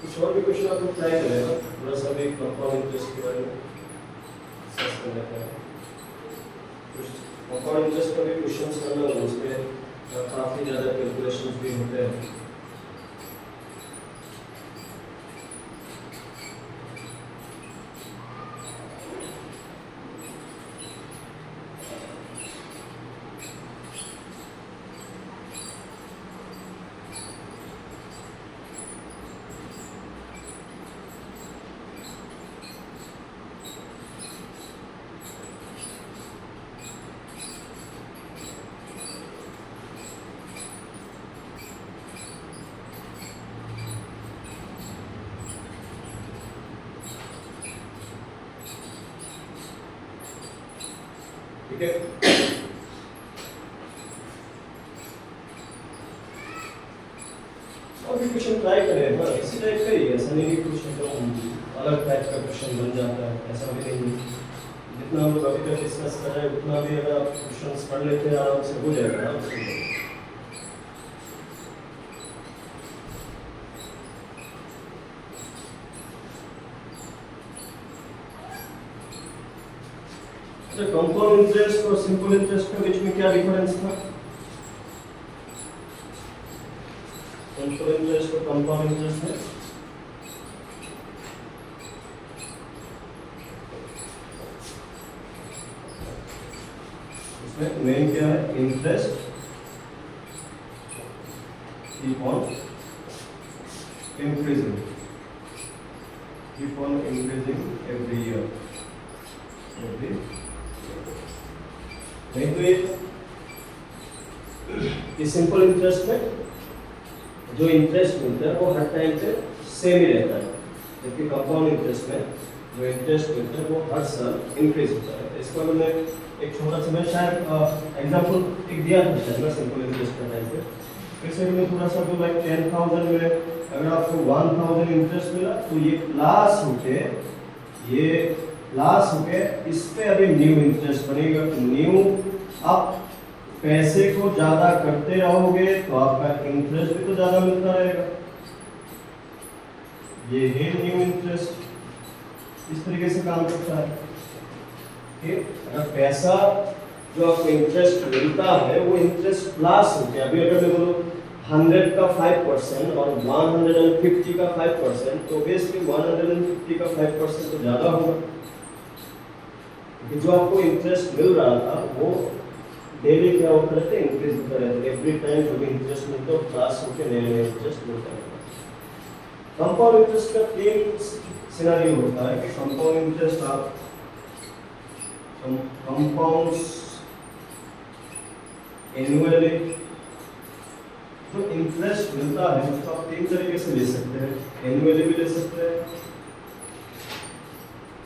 कुछ और भी क्वेश्चन आप लोग ट्राई करेगा, थोड़ा सा भी कंपाउंड इंटरेस्ट के बारे में डिस्कस कर लेते हैं। कुछ कंपाउंड इंटरेस्ट का भी क्वेश्चंस करना होगा, उसमें काफी ज्यादा कैलकुलेशंस भी होते हैं। ठीक है, और भी क्वेश्चन ट्राई करें ना, इसी टाइप का ही है, ऐसा नहीं कि कुछ एकदम अलग टाइप का क्वेश्चन बन जाता है, ऐसा भी नहीं। जितना हम लोग अभी तक डिस्कस कर रहे हैं उतना भी अगर आप क्वेश्चन पढ़ लेते हैं आराम से हो जाएगा आराम से। कंपाउंड इंटरेस्ट और सिंपल इंटरेस्ट के बीच में क्या डिफरेंस था, सिंपल इंटरेस्ट और कंपाउंड इंटरेस्ट में इसमें मेन क्या है, interest keep on increasing every year, नहीं तो ये सिंपल इंटरेस्ट में जो इंटरेस्ट मिलता है वो हर टाइम पे सेम ही रहता है, जबकि कंपाउंड इंटरेस्ट में जो इंटरेस्ट मिलता है वो हर साल इंक्रीज होता है। इसका मैंने एक छोटा सा मैं शायद एग्जांपल एक दिया था शायद ना सिंपल इंटरेस्ट का टाइम पे, फिर से मैं थोड़ा सा तो लाइक 10,000 में अगर आपको 1,000 इंटरेस्ट मिला तो ये प्लस होके इस पे अभी न्यू इंटरेस्ट बनेगा। तो न्यू आप पैसे को ज्यादा करते रहोगे तो आपका इंटरेस्ट भी तो ज्यादा मिलता रहेगा। ये है न्यू इंटरेस्ट, इस तरीके से काम करता है कि अगर पैसा जो आपको इंटरेस्ट मिलता है वो इंटरेस्ट प्लस हो गया। अभी अगर मैं बोलूँ 100 का 5% और 150 का 5%, तो ऑब्वियसली 150 का 5% तो ज्यादा होगा, जो आपको इंटरेस्ट मिल रहा था वो डेली क्या होता रहता है, इंक्रीज होता रहता है। एवरी टाइम जो भी इंटरेस्ट मिलता है प्लस होकर नया इंटरेस्ट मिलता है। कंपाउंड इंटरेस्ट का 3 सिनेरियो होता है कि कंपाउंड इंटरेस्ट आप कंपाउंड्स एनुअली जो इंटरेस्ट मिलता है उसको आप 3 तरीके से ले सकते हैं। एनुअली भी ले सकते हैं,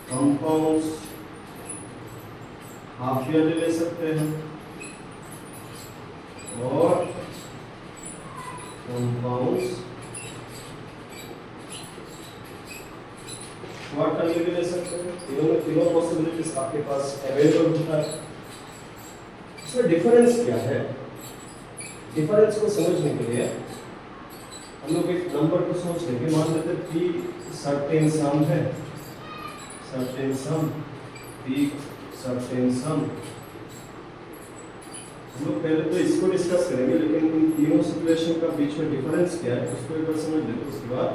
कंपाउंड्स हाफ ईयरली ले सकते हैं और कंपाउंड्स क्वार्टरली भी ले सकते हैं। तीनों पॉसिबिलिटीज आपके पास अवेलेबल होता है। इसमें डिफरेंस क्या है? डिफरेंस को समझने के लिए हम लोग एक नंबर को सोच लेंगे। मान लेते हैं P सर्टेन सम है, सर्टेन सम P सर्टेन सम। हम लोग पहले तो इसको डिस्कस करेंगे, लेकिन इन तीनों सिचुएशन का बीच में डिफरेंस क्या है उसको एक बार समझ लेते। उसके बाद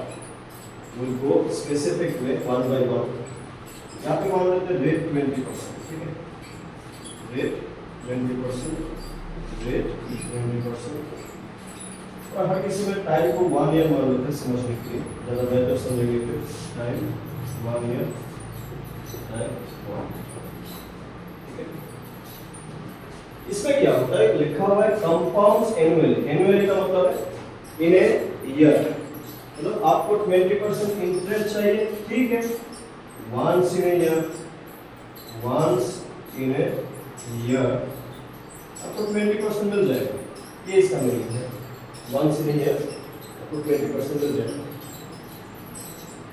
we'll go specific way one by one। यहाँ पे मान लेते हैं रेट 20%, ठीक है, रेट 20%, रेट 20%, और हर किसी में टाइम को 1 ईयर मान लेते हैं समझने के लिए, ज़्यादा बेहतर समझेंगे। फिर टाइम 1 ईयर, टाइम 1, ठीक है। इसमें क्या होता है, लिखा हुआ है कंपाउंड्स एनुअली। एनुअली का मतलब है इन ए ईयर, मतलब आपको 20% इंटरेस्ट चाहिए, ठीक है, once in a year आपको 20% मिल जाएगा। ये इसका मीनिंग है, once in a year आपको 20% मिल जाएगा।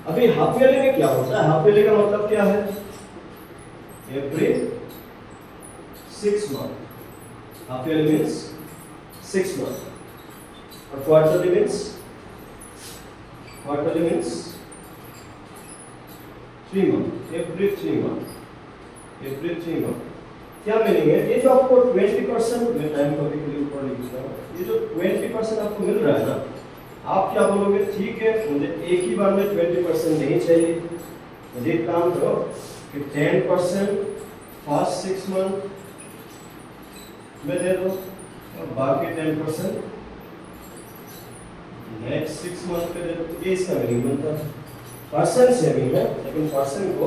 अभी हाफ ईयरली में क्या होता है? हाफ ईयरली का मतलब क्या है? Every 6 month. Half yearly means 6 month, और quarterly means 3 month, every 3 month. क्या मीनिंग है? ये जो आपको 20% में टाइम को भी ऊपर लिखता हूं, ये जो 20% आपको मिल रहा है ना, आप क्या बोलोगे? ठीक है, मुझे एक ही बार में 20% नहीं चाहिए, मुझे एक काम करो कि 10% फर्स्ट 6 मंथ में दे दो और बाकी 10% नेक्स्ट 6 मंथ पे दे दो। ये इसका मीनिंग बनता है। पर्सन सेम ही है, लेकिन पर्सन को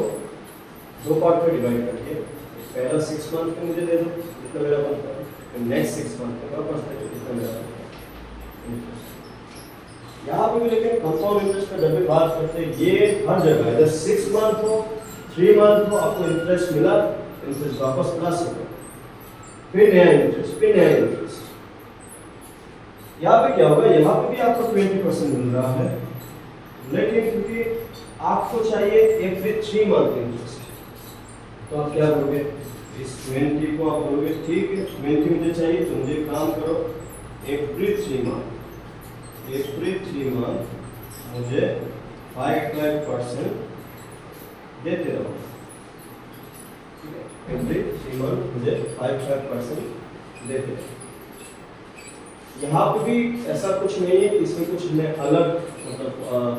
2 पार्ट में डिवाइड करके पहला 6 मंथ पे मुझे दे दो जितना मेरा बनता है, फिर नेक्स्ट 6 मंथ पे वापस दे दो जितना मेरा बनता है। यहाँ पे भी लेकिन कंपाउंड इंटरेस्ट का जब भी बात करते हैं, ये हर जगह है, 6 मंथ हो 3 मंथ हो, आपको इंटरेस्ट मिला, इंटरेस्ट वापस प्लस होगा, फिर नया इंटरेस्ट, फिर नया इंटरेस्ट। यहाँ पे क्या होगा? यहाँ पे भी आपको 20% मिल रहा है, लेकिन क्योंकि आपको चाहिए एवरी 3 मंथ इंटरेस्ट, तो आप क्या करोगे? इस 20 को आप बोलोगे ठीक है 20 मुझे चाहिए, तो मुझे काम करो एवरी 3 मंथ मुझे 5% देते रहो, ठीक है, एवरी 3 मंथ मुझे 5% देते रहो। यहाँ पे भी ऐसा कुछ नहीं है, इसमें कुछ अलग मतलब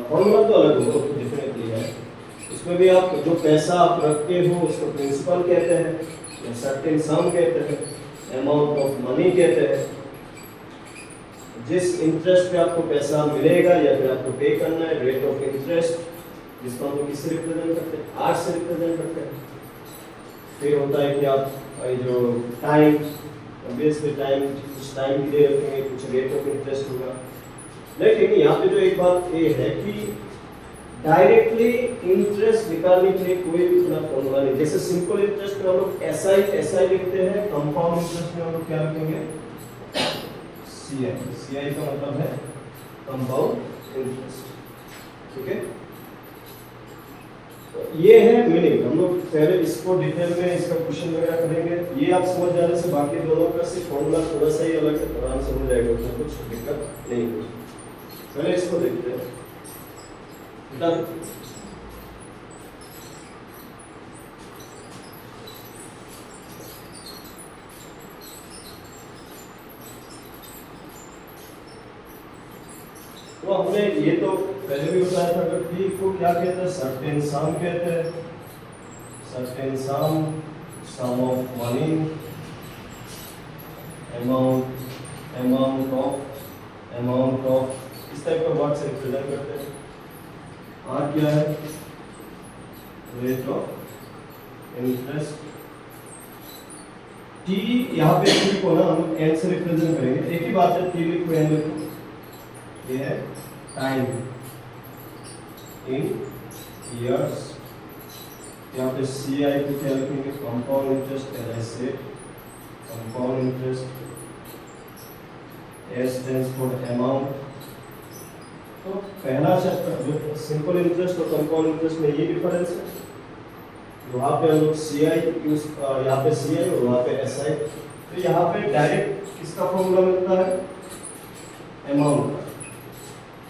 फॉर्मूला तो अलग होगा, तो डेफिनेटली है। इसमें भी आप जो पैसा आप रखते हो उसको प्रिंसिपल कहते हैं, या सर्टेन सम कहते हैं, अमाउंट ऑफ मनी कहते हैं। जिस इंटरेस्ट पे आपको पैसा मिलेगा या फिर आपको पे करना है, रेट ऑफ इंटरेस्ट, जिसको हम किससे रिप्रेजेंट करते हैं? आर से रिप्रेजेंट करते हैं। फिर होता है कि आप ये जो टाइम ऑब्वियसली टाइम कुछ टाइम के लिए रखेंगे, कुछ रेट ऑफ इंटरेस्ट होगा। लेकिन यहाँ पे जो एक बात ये है कि डायरेक्टली इंटरेस्ट निकालने के लिए कोई भी इतना फॉर्मूला नहीं। जैसे सिंपल इंटरेस्ट में हम लोग एसआई लिखते हैं, कंपाउंड इंटरेस्ट में हम लोग क्या लिखेंगे सीआई का मतलब है कंपाउंड इंटरेस्ट। ठीक है, तो ये है मीनिंग। हम लोग पहले इसको डिटेल में इसका क्वेश्चन वगैरह करेंगे। ये आप समझ जाने से बाकी दोनों का सिर्फ फॉर्मूला थोड़ा सा ही अलग आराम से हो जाएगा, उसमें कुछ दिक्कत नहीं होगी। पहले इसको देखते हैं। डन। तो हमने ये तो पहले भी बताया था कि P को क्या कहते हैं, सर्टेन सम कहते हैं। Certain some of money, amount of इस टाइप का वर्ड से रिप्रेजेंट करते हैं। आर क्या है, रेट ऑफ इंटरेस्ट। टी यहाँ पे टी को ना हम एन से रिप्रेजेंट करेंगे। एक ही बात है, टी लिखो एन लिखो। ये है टाइम इन इयर्स। यहाँ पे सी आई को क्या लिखेंगे, compound interest. As I said compound interest. S stands for amount. तो पहला चैप्टर जो सिंपल इंटरेस्ट और कंपाउंड इंटरेस्ट में ये डिफरेंस है। वहाँ पे हम लोग सी आई यूज, यहाँ पे सी आई और वहाँ पे एस आई। तो यहाँ पे डायरेक्ट किसका फॉर्मूला मिलता है, अमाउंट का।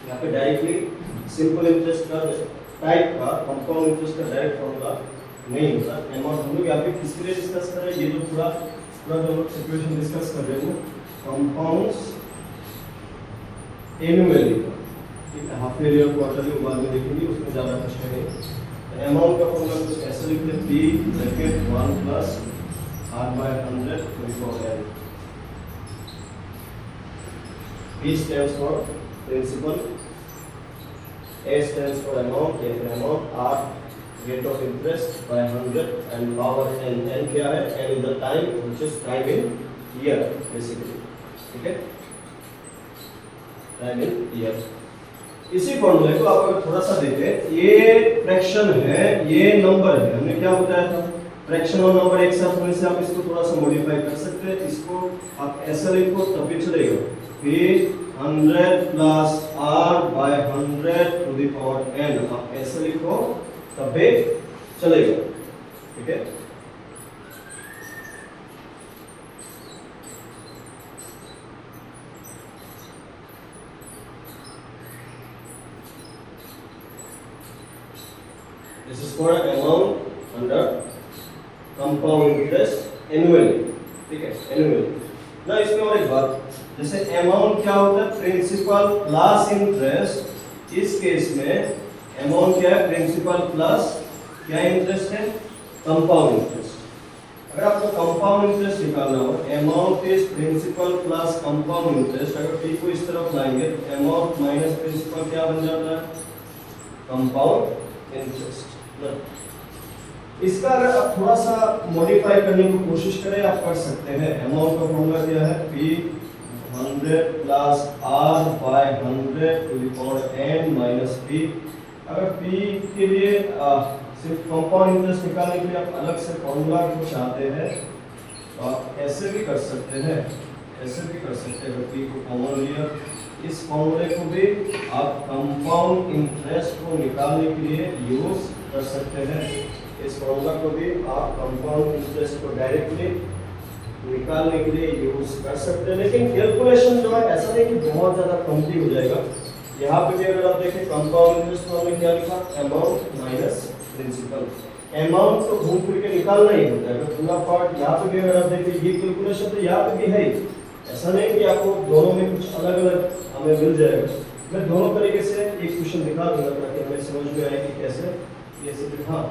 यहाँ पे डायरेक्टली सिंपल इंटरेस्ट का टाइप का, कंपाउंड इंटरेस्ट का डायरेक्ट फॉर्मूला नहीं होता। अमाउंट हम लोग यहाँ पे किसके लिए डिस्कस कर रहे हैं, ये जो पूरा जो सिचुएशन डिस्कस कर रहे हो compounds annually, half year quarterly बाद में देखेंगे, उसमें ज़्यादा कष्ट नहीं। अमाउंट का फॉर्मूला कुछ ऐसे लिखते हैं, P bracket 1 plus R/100 to the power n। P stands for principal, A stands for amount, या फिर amount, R rate of interest by 100 and power n। n क्या है, n is the time, which is time in year basically। ठीक है, time in year. इसी फॉर्मूले को आप अगर थोड़ा सा देखें, ये फ्रैक्शन है, ये नंबर है। हमने क्या बताया था, फ्रैक्शन और नंबर एक साथ होने से आप इसको थोड़ा सा मॉडिफाई कर सकते हैं। इसको आप ऐसा लिखो तब भी चलेगा, फिर 100 plus R/100 to the power n। आप ऐसा लिखो तब भी चलेगा। ठीक है, this is for amount under compound interest annually। ठीक है, annually ना। इसमें और एक बात, जैसे अमाउंट क्या होता है, प्रिंसिपल प्लस इंटरेस्ट। इस केस में अमाउंट क्या है, प्रिंसिपल प्लस क्या इंटरेस्ट है, कंपाउंड इंटरेस्ट। अगर आपको कंपाउंड इंटरेस्ट निकालना हो, amount is principal plus compound interest. अगर पी को इस तरफ लाएंगे तो अमाउंट माइनस प्रिंसिपल क्या बन जाता है, कंपाउंड इंटरेस्ट। इसका अगर आप थोड़ा सा मॉडिफाई करने की कोशिश करें, आप कर सकते हैं। अमाउंट का फॉर्मूला क्या है, P 100 plus R/100 to the power n minus P। अगर P के लिए सिर्फ कंपाउंड इंटरेस्ट निकालने के लिए आप अलग से फॉर्मूला को चाहते हैं तो आप ऐसे भी कर सकते हैं, ऐसे भी कर सकते हैं। अगर P को कॉमन लिया, इस फॉर्मूले को भी आप कंपाउंड इंटरेस्ट को निकालने के लिए यूज कर सकते हैं। इस फॉर्मूला को भी आप कंपाउंड इंटरेस्ट को डायरेक्टली निकालने के लिए यूज कर सकते हैं। लेकिन कैलकुलेशन जो है ऐसा नहीं कि बहुत ज़्यादा कमती हो जाएगा। यहाँ पे भी अगर आप देखें कंपाउंड इंटरेस्ट को हमने क्या लिखा, अमाउंट माइनस प्रिंसिपल। अमाउंट तो घूम फिर के निकालना ही होता है, पूरा पार्ट। यहाँ पे भी अगर आप देखें ये कैलकुलेशन तो यहाँ पे भी है, ऐसा नहीं कि आपको दोनों में कुछ अलग अलग हमें मिल जाएगा। मैं दोनों तरीके से एक क्वेश्चन दिखा दूंगा ताकि हमें समझ में आए कि कैसे ये सब। हाँ,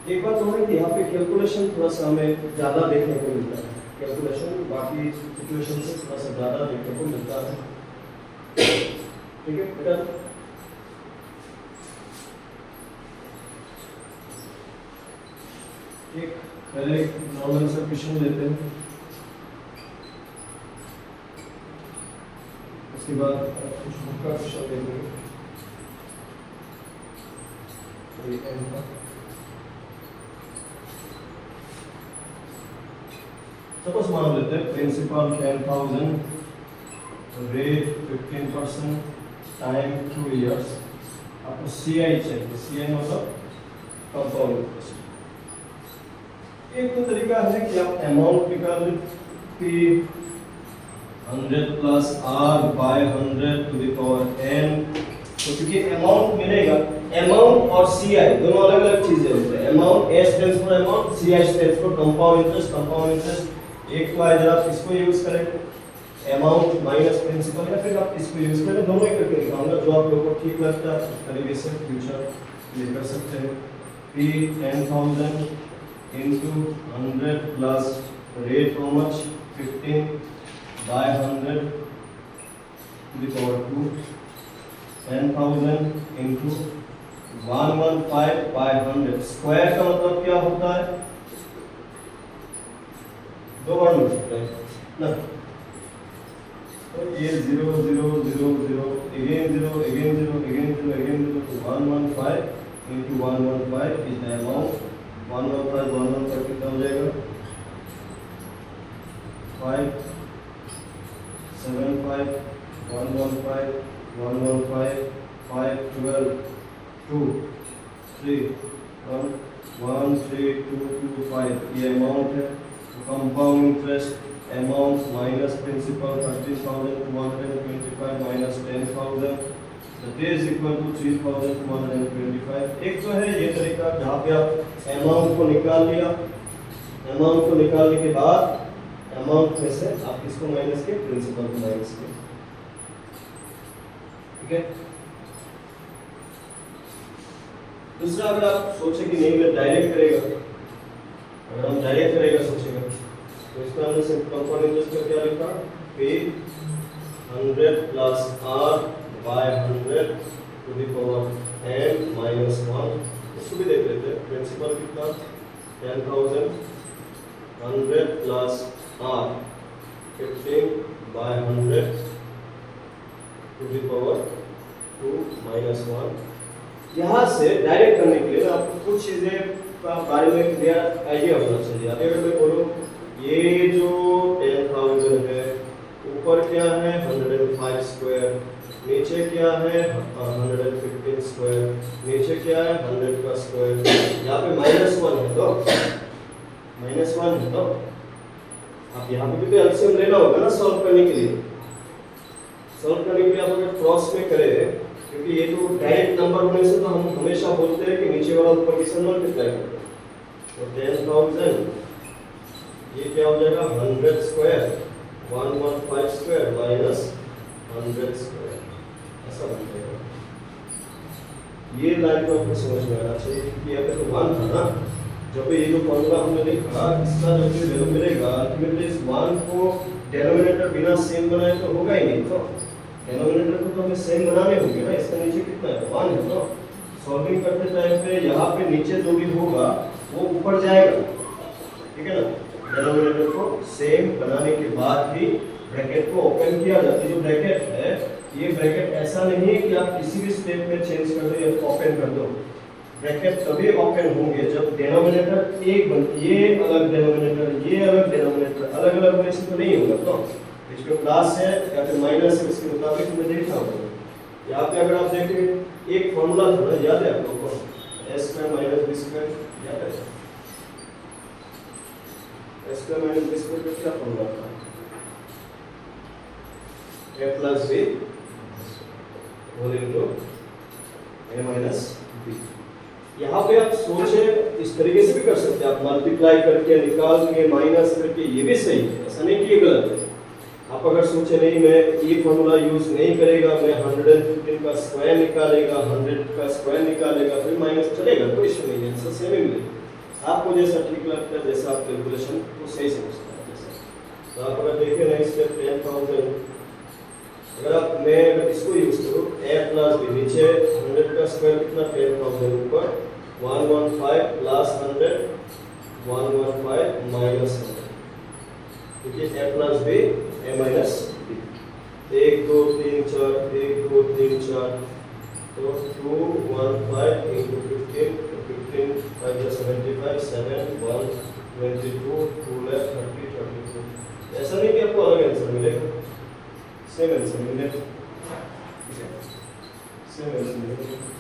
एक बात तो है कि यहाँ पे कैलकुलेशन थोड़ा सा हमें ज़्यादा देखने को मिलता है। कैलकुलेशन बाकी सिचुएशन से थोड़ा सा ज़्यादा देखने को मिलता है। ठीक है बेटा, एक पहले एक नॉर्मल सा क्वेश्चन लेते हैं, उसके बाद कुछ बुक का क्वेश्चन लेते हैं। सपोज मान लेते हैं प्रिंसिपल 10,000, रेट 15%, टाइम 2 इयर्स। आपको CI चाहिए, CI मतलब कंपाउंड इंटरेस्ट। एक तो तरीका है कि आप अमाउंट निकाल लें कि 100 plus R by 100 to the power n। तो क्योंकि अमाउंट मिलेगा, अमाउंट और CI दोनों अलग अलग चीजें होते हैं। Amount A stands for amount, CI stands for compound interest. Compound interest एक तो है, जरा आप इसको यूज करेंगे अमाउंट माइनस प्रिंसिपल, या फिर आप इसको यूज करें, दोनों ही करके दिखाऊंगा जो आप लोगों को ठीक लगता है उस तरीके से फ्यूचर ये कर सकते हैं। P 10,000 into 100 plus rate how much 15 by 100 to the power 2, 10,000 into 115 by 100। Square का मतलब क्या होता है? दो बार मिल सकता है ना, तो ये 0 0 0 0 again 0 again 0 again 0 again 0 तो 115 into 115 is the amount। 115 कितना हो जाएगा? 5 7 5 115 115 5 12 2 3 1 1 3 2 2 5 ये अमाउंट है। Compound interest amount minus principal 30,225 minus 10,000 that is equal to 3,125। एक तो है ये तरीका जहाँ पे आप अमाउंट को निकाल लिया, अमाउंट को निकालने के बाद अमाउंट में से आप इसको माइनस के, प्रिंसिपल को माइनस के, ठीक है। दूसरा, अगर आप सोचे कि नहीं मैं डायरेक्ट करेगा, अगर हम डायरेक्ट करेगा सोचेगा तो इसका हमने सिंपल कंपाउंड इंटरेस्ट का क्या लिखा? P 100 plus R by 100 to the power n minus 1। इसको भी देख लेते हैं। प्रिंसिपल कितना? 10,000 100 plus R 15 by 100 to the power 2 minus 1। यहाँ से डायरेक्ट करने के लिए आपको कुछ चीजें का बारे में क्लियर आइडिया होना चाहिए। अगर मैं बोलूँ ये जो 10,000 है, ऊपर क्या है 105 स्क्वायर, नीचे क्या है 115 स्क्वायर, नीचे क्या है 100 का स्क्वायर, यहाँ पे -1 है तो -1 है तो आप यहाँ पे भी एलसीएम लेना होगा ना सॉल्व करने के लिए। सॉल्व करने के लिए आप अगर क्रॉस में करें, क्योंकि ये तो डायरेक्ट नंबर होने से तो हम हमेशा बोलते हैं कि नीचे वाला ऊपर की से मल्टीप्लाई करते हैं। तो 10,000 ये क्या हो जाएगा 100 स्क्वायर 115 स्क्वायर माइनस 100 स्क्वायर, ऐसा बन जाएगा। ये लाइन को आपको समझ में आना चाहिए कि अगर तो 1 था ना, जब ये जो फॉर्मूला हमने देखा इसका जब भी वैल्यू मिलेगा अल्टीमेटली इस 1 को डिनोमिनेटर बिना सेम बनाए तो होगा ही नहीं। तो डिनोमिनेटर को तो हमें सेम बनाने होंगे ना। इसका नीचे कितना है 1 है, तो सॉल्विंग करते टाइम पे यहाँ पे नीचे जो भी होगा वो ऊपर जाएगा, ठीक है ना। डिनोमिनेटर को सेम बनाने के बाद ही ब्रैकेट को ओपन किया जाता है। जो ब्रैकेट है ये ब्रैकेट ऐसा नहीं है कि आप किसी भी स्टेप में चेंज कर दो या ओपन कर दो। ब्रैकेट तभी ओपन होंगे जब डिनोमिनेटर एक बन, ये अलग डिनोमिनेटर ये अलग डिनोमिनेटर अलग अलग होने से तो नहीं होगा। तो इसमें प्लस है या फिर माइनस है, इसके मुताबिक हमें देखना होगा। यहाँ पे अगर आप देखें एक फॉर्मूला था ना, याद है आपको? s² - b² याद है? s² - b² का क्या फॉर्मूला था? a + b whole into a - b। यहाँ पे आप सोचे इस तरीके से भी कर सकते हैं, आप मल्टीप्लाई करके निकाल के माइनस करके, ये भी सही है, ऐसा नहीं कि ये गलत है। आप अगर सोचे नहीं मैं ये फॉर्मूला यूज नहीं करेगा, मैं 115 का स्क्वायर निकालेगा 100 का स्क्वायर निकालेगा फिर माइनस चलेगा, कोई इशू नहीं है, आंसर सेम ही मिलेगा। आपको जैसा ठीक लगता है, जैसा आप कैलकुलेशन को सही समझते हैं जैसा। तो आप अगर देखें ना इस पे 10,000, अगर आप मैं अगर इसको यूज करूँ a + b, नीचे 100 का स्क्वायर कितना 10,000 ऊपर 115 + 100 115 माइनस देखिए a plus b a minus b 1 2 3 4 1 2 3 4 तो 215 into 15 15 5 75 7 1 22 2 left 30 32 ऐसा नहीं कि आपको अलग आंसर मिलेगा सेम आंसर मिलेगा सेम आंसर मिलेगा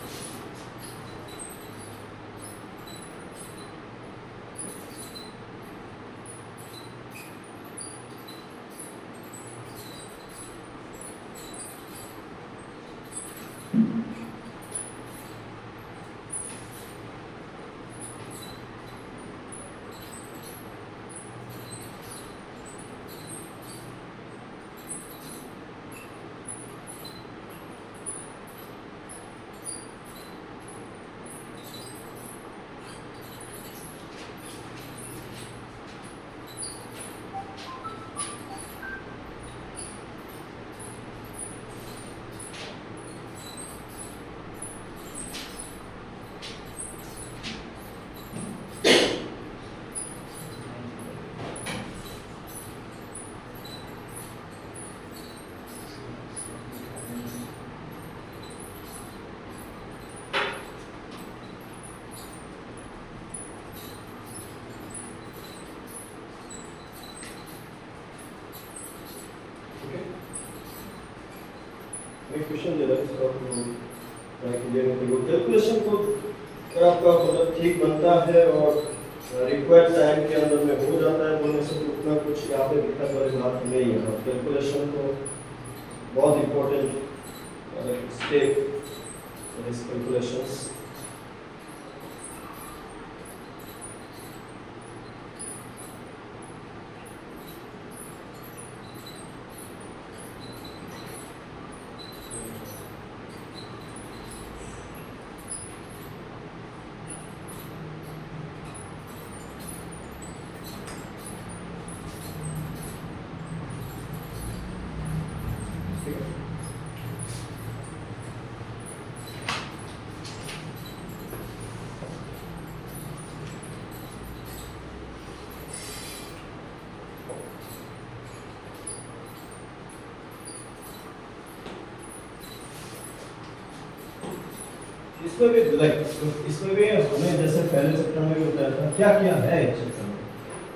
क्वेश्चन दे रहा है इसका कैलकुलेशन को अगर आपका मतलब ठीक बनता है और रिक्वायर्ड टाइम के अंदर में हो जाता है बोलने से तो उतना कुछ यहाँ पे दिक्कत वाली बात नहीं है और कैलकुलेशन तो बहुत इम्पोर्टेंट स्टेप इस कैलकुलेशंस इसमें भी इसमें भी हमें जैसे पहले चैप्टर में भी बताया था क्या क्या है इस चैप्टर में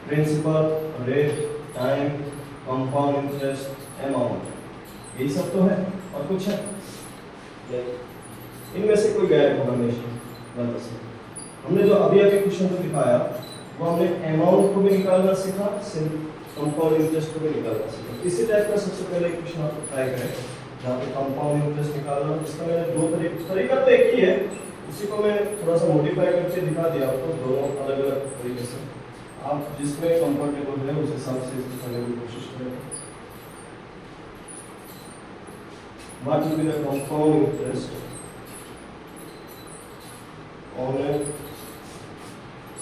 principal rate time compound interest amount यही सब तो है और कुछ है इनमें से कोई गैर होगा हमेशा हमने जो अभी क्वेश्चन को दिखाया वो हमने अमाउंट को भी निकालना सीखा कंपाउंड इंटरेस्ट को भी निकालना सीखा इसी टाइप का सबसे पहले क्वेश्चन आप ट्राई करें जहाँ पे कंपाउंड इंटरेस्ट निकालना इसका मैंने दो तरीका तो एक ही है उसी को मैं थोड़ा सा मॉडिफाई करके दिखा दिया आपको दोनों अलग अलग तरीके से आप जिसमें कंफर्टेबल है उस हिसाब से इसको करने की कोशिश करें what will be the compound interest on a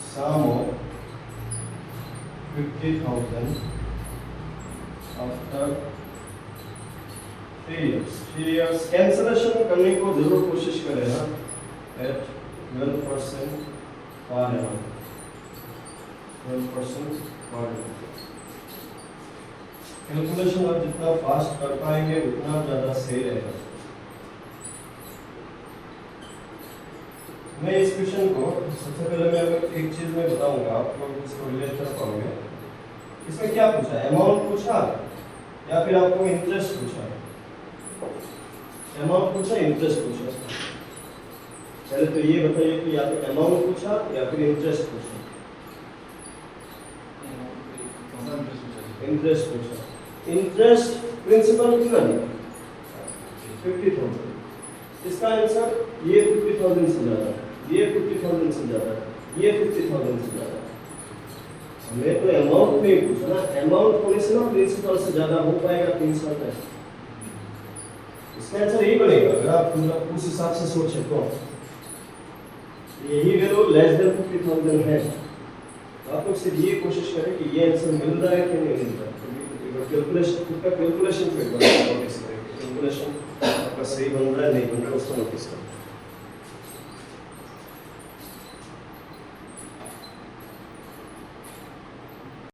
sum of 50,000 after 3 years cancellation करने को जरूर कोशिश करें ना at 12% per annum 12% per annum calculation आप जितना फास्ट कर पाएंगे उतना ज़्यादा सही रहेगा मैं इस क्वेश्चन को सबसे पहले मैं एक चीज़ में बताऊंगा आपको इसको रिलेट कर पाओगे इसमें क्या पूछा है अमाउंट पूछा या फिर आपको इंटरेस्ट पूछा अमाउंट पूछा इंटरेस्ट पूछा पहले तो ये बताइए कि या तो अमाउंट पूछा या फिर इंटरेस्ट पूछा इंटरेस्ट पूछा इंटरेस्ट प्रिंसिपल कितना दिया 50,000 इसका आंसर ये 50,000 से ज़्यादा ये 50,000 से ज़्यादा ये 50,000 से ज़्यादा हमने तो अमाउंट नहीं पूछा ना अमाउंट होने से ना प्रिंसिपल से ज़्यादा हो पाएगा 3 साल तक इसका आंसर यही बनेगा अगर आप मतलब उस हिसाब से सोचें तो यही वैल्यू लेस देन 50,000 है आप लोग सिर्फ ये कोशिश करें कि ये आंसर मिल रहा है कि नहीं मिल रहा है कैलकुलेशन खुद का कैलकुलेशन पे कैलकुलेशन आपका सही बन रहा है नहीं बन रहा है उसको नोटिस करें